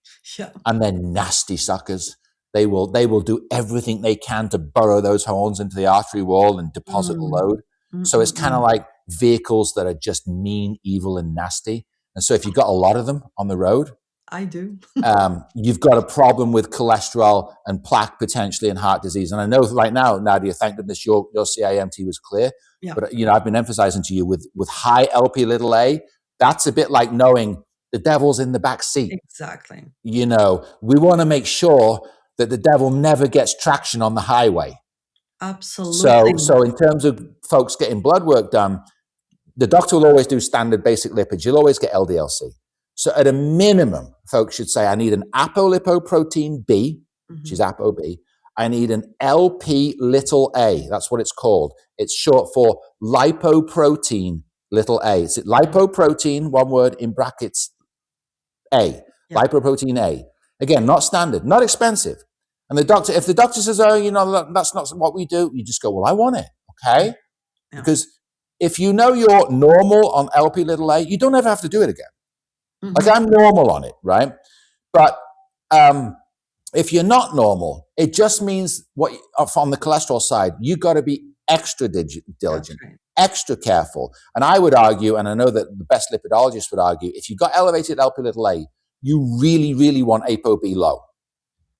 and they're nasty suckers. They will do everything they can to burrow those horns into the artery wall and deposit the load. So it's kind of like vehicles that are just mean, evil, and nasty. And so if you've got a lot of them on the road, I do. You've got a problem with cholesterol and plaque potentially and heart disease. And I know right now, Nadia, thank goodness your CIMT was clear. Yeah. But I've been emphasizing to you with high LP little a, that's a bit like knowing the devil's in the back seat. Exactly. We want to make sure that the devil never gets traction on the highway. Absolutely. So in terms of folks getting blood work done, the doctor will always do standard basic lipids. You'll always get LDL-C. So at a minimum, folks should say, I need an apolipoprotein B, which is ApoB. I need an LP little a. That's what it's called. It's short for lipoprotein little a. It's lipoprotein, one word in brackets, A. Yeah. Lipoprotein A. Again, not standard, not expensive. And if the doctor says, oh, that's not what we do, you just go, well, I want it, okay? Yeah. Because if you know you're normal on LP little a, you don't ever have to do it again. Like I'm normal on it, right? But if you're not normal, it just means on the cholesterol side, you got to be extra diligent, right, extra careful. And I would argue, and I know that the best lipidologists would argue, if you've got elevated LP little a, you really, really want ApoB low.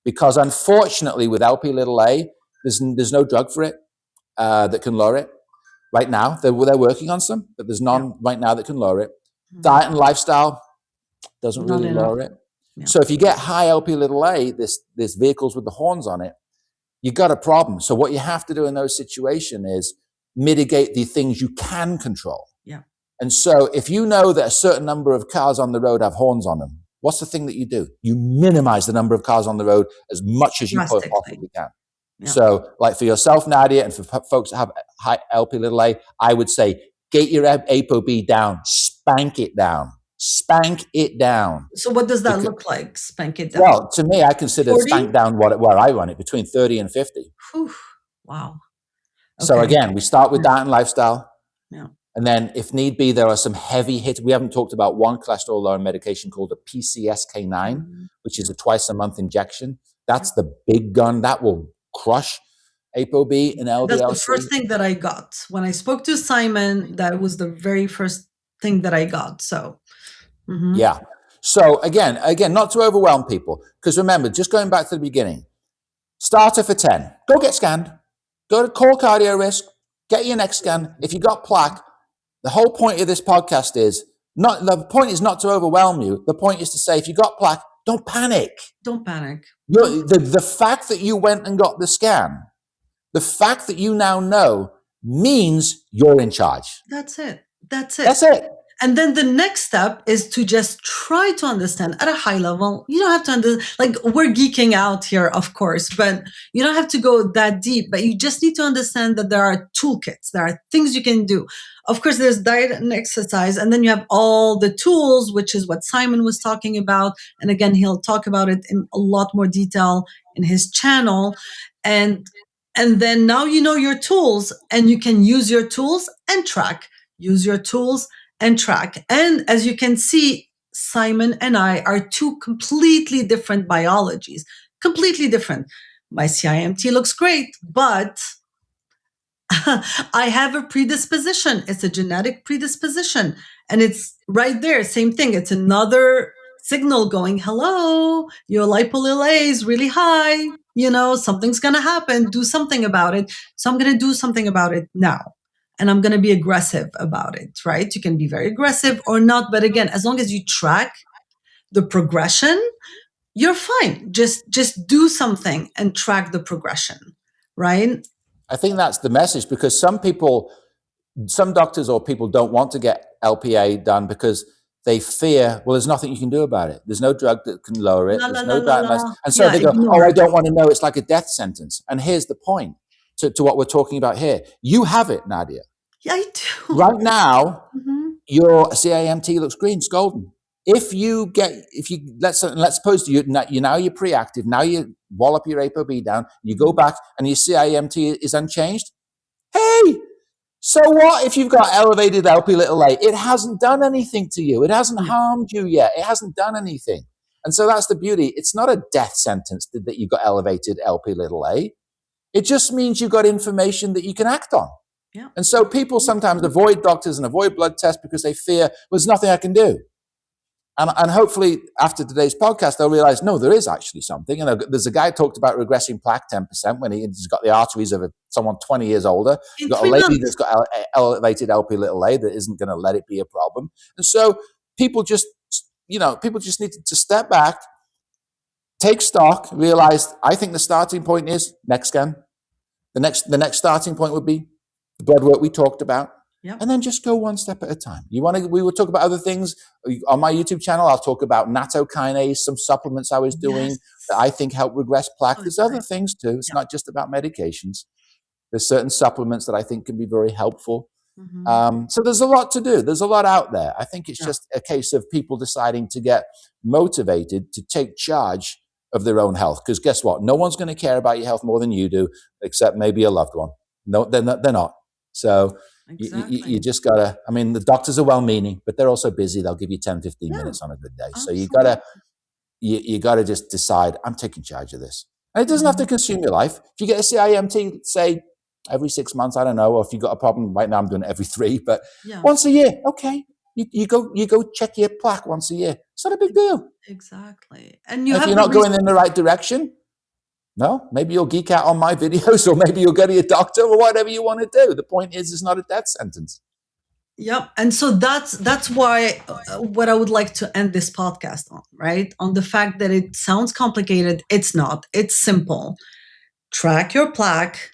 Because unfortunately, with LP little a, there's no drug for it that can lower it. Right now, they're working on some, but there's none right now that can lower it. Diet and lifestyle doesn't really lower it. Yeah. So if you get high LP little a, this vehicles with the horns on it, you got a problem. So what you have to do in those situations is mitigate the things you can control. Yeah. And so if you know that a certain number of cars on the road have horns on them, what's the thing that you do? You minimize the number of cars on the road as much as you possibly can. Yeah. So like for yourself, Nadia, and for folks that have high LP little a, I would say, get your ApoB down, spank it down. Spank it down. So what does that look like? Spank it down? Well, to me, I consider 40? Spank down where I run it, between 30 and 50. Whew. Wow. Okay. So again, we start with diet and lifestyle. Yeah. And then if need be, there are some heavy hits. We haven't talked about one cholesterol lowering medication called a PCSK9, which is a twice a month injection. That's the big gun. That will crush ApoB and LDL-C. That's the first thing that I got. When I spoke to Simon, that was the very first thing that I got. So yeah. So again, not to overwhelm people, because remember, just going back to the beginning, starter for 10, go get scanned, go to call cardio risk, get your next scan. If you got plaque, The whole point of this podcast is not to overwhelm you. The point is to say, if you got plaque, don't panic. Don't panic. The fact that you went and got the scan, the fact that you now know means you're in charge. That's it. That's it. And then the next step is to just try to understand at a high level. You don't have to understand, like we're geeking out here, of course, but you don't have to go that deep, but you just need to understand that there are toolkits, there are things you can do. Of course, there's diet and exercise, and then you have all the tools, which is what Simon was talking about. And again, he'll talk about it in a lot more detail in his channel. And then now you know your tools, and you can use your tools and track. Use your tools and track. And as you can see, Simon and I are two completely different biologies, completely different. My CIMT looks great, but I have a predisposition. It's a genetic predisposition. And it's right there, same thing. It's another signal going, hello, your Lp(a) is really high. Something's going to happen. Do something about it. So I'm going to do something about it now. And I'm going to be aggressive about it, right? You can be very aggressive or not. But again, as long as you track the progression, you're fine. Just do something and track the progression, right? I think that's the message, because some doctors or people don't want to get LPA done because they fear, well, there's nothing you can do about it. There's no drug that can lower it. There's no diagnosis. And so they go, I don't want to know. It's like a death sentence. And here's the point to what we're talking about here. You have it, Nadia. Yeah, I do. Right now, your CIMT looks green, it's golden. Let's suppose you're pre-active, now you wallop your ApoB down, you go back and your CIMT is unchanged. Hey, so what if you've got elevated Lp(a)? It hasn't done anything to you. It hasn't harmed you yet. It hasn't done anything. And so that's the beauty. It's not a death sentence that you've got elevated Lp(a). It just means you've got information that you can act on. Yeah. And so people sometimes avoid doctors and avoid blood tests because they fear, well, there's nothing I can do. And hopefully after today's podcast, they'll realize, no, there is actually something. And there's a guy who talked about regressing plaque 10% when he's got the arteries of someone 20 years older. You've got a lady that's got elevated Lp(a) that isn't going to let it be a problem. And so people just need to step back, take stock, realize, I think the starting point is next scan. The next starting point would be the blood work we talked about. Yep. And then just go one step at a time. We will talk about other things on my YouTube channel. I'll talk about nattokinase, some supplements I was doing that I think help regress plaque. There's other things too. It's not just about medications. There's certain supplements that I think can be very helpful. So there's a lot to do. There's a lot out there. I think it's just a case of people deciding to get motivated to take charge of their own health. Because guess what? No one's going to care about your health more than you do, except maybe a loved one. No, they're not. So you just got to, the doctors are well-meaning, but they're also busy. They'll give you 10, 15 minutes on a good day. Absolutely. So you got to just decide, I'm taking charge of this. And it doesn't have to consume your life. If you get a CIMT, say, every 6 months, I don't know, or if you've got a problem, right now I'm doing it every 3, but once a year, okay. You go check your plaque once a year. It's not a big deal. Exactly. And if you're not going in the right direction, no, maybe you'll geek out on my videos, or maybe you'll go to your doctor, or whatever you want to do. The point is, it's not a death sentence. Yep. And so that's why what I would like to end this podcast on, right? On the fact that it sounds complicated. It's not. It's simple. Track your plaque,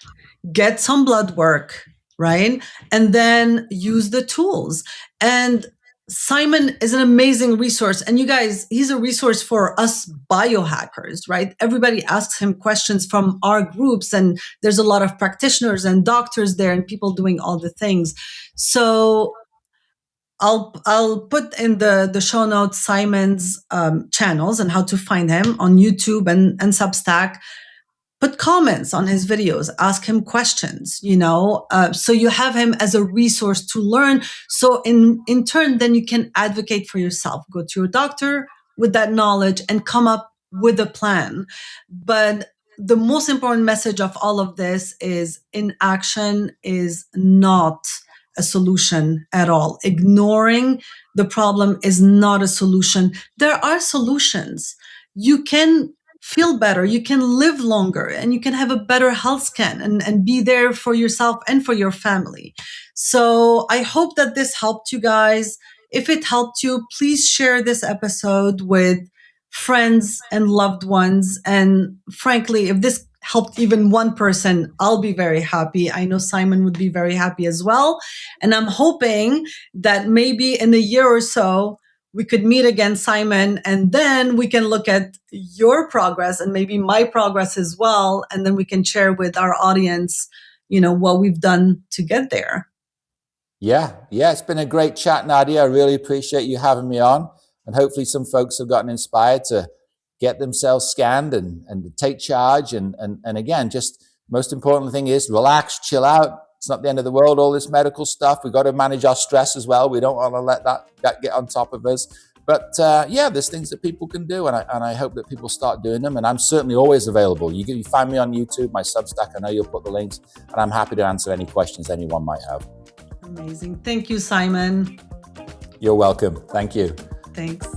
get some blood work, right? And then use the tools. And Simon is an amazing resource. And you guys, he's a resource for us biohackers, right? Everybody asks him questions from our groups, and there's a lot of practitioners and doctors there and people doing all the things. So I'll put in the show notes Simon's channels and how to find him on YouTube and Substack. Put comments on his videos, ask him questions, so you have him as a resource to learn. So in turn, then you can advocate for yourself, go to your doctor with that knowledge and come up with a plan. But the most important message of all of this is inaction is not a solution at all. Ignoring the problem is not a solution. There are solutions. You can feel better, you can live longer, and you can have a better health scan and be there for yourself and for your family. So I hope that this helped you guys. If it helped you, please share this episode with friends and loved ones. And frankly, if this helped even one person, I'll be very happy. I know Simon would be very happy as well. And I'm hoping that maybe in a year or so, we could meet again, Simon, and then we can look at your progress and maybe my progress as well. And then we can share with our audience, what we've done to get there. Yeah, it's been a great chat, Nadia. I really appreciate you having me on. And hopefully some folks have gotten inspired to get themselves scanned and to take charge. And again, just most important thing is relax, chill out. It's not the end of the world, all this medical stuff. We've got to manage our stress as well. We don't want to let that get on top of us. But there's things that people can do. And I hope that people start doing them. And I'm certainly always available. You can find me on YouTube, my Substack. I know you'll put the links. And I'm happy to answer any questions anyone might have. Amazing. Thank you, Simon. You're welcome. Thank you. Thanks.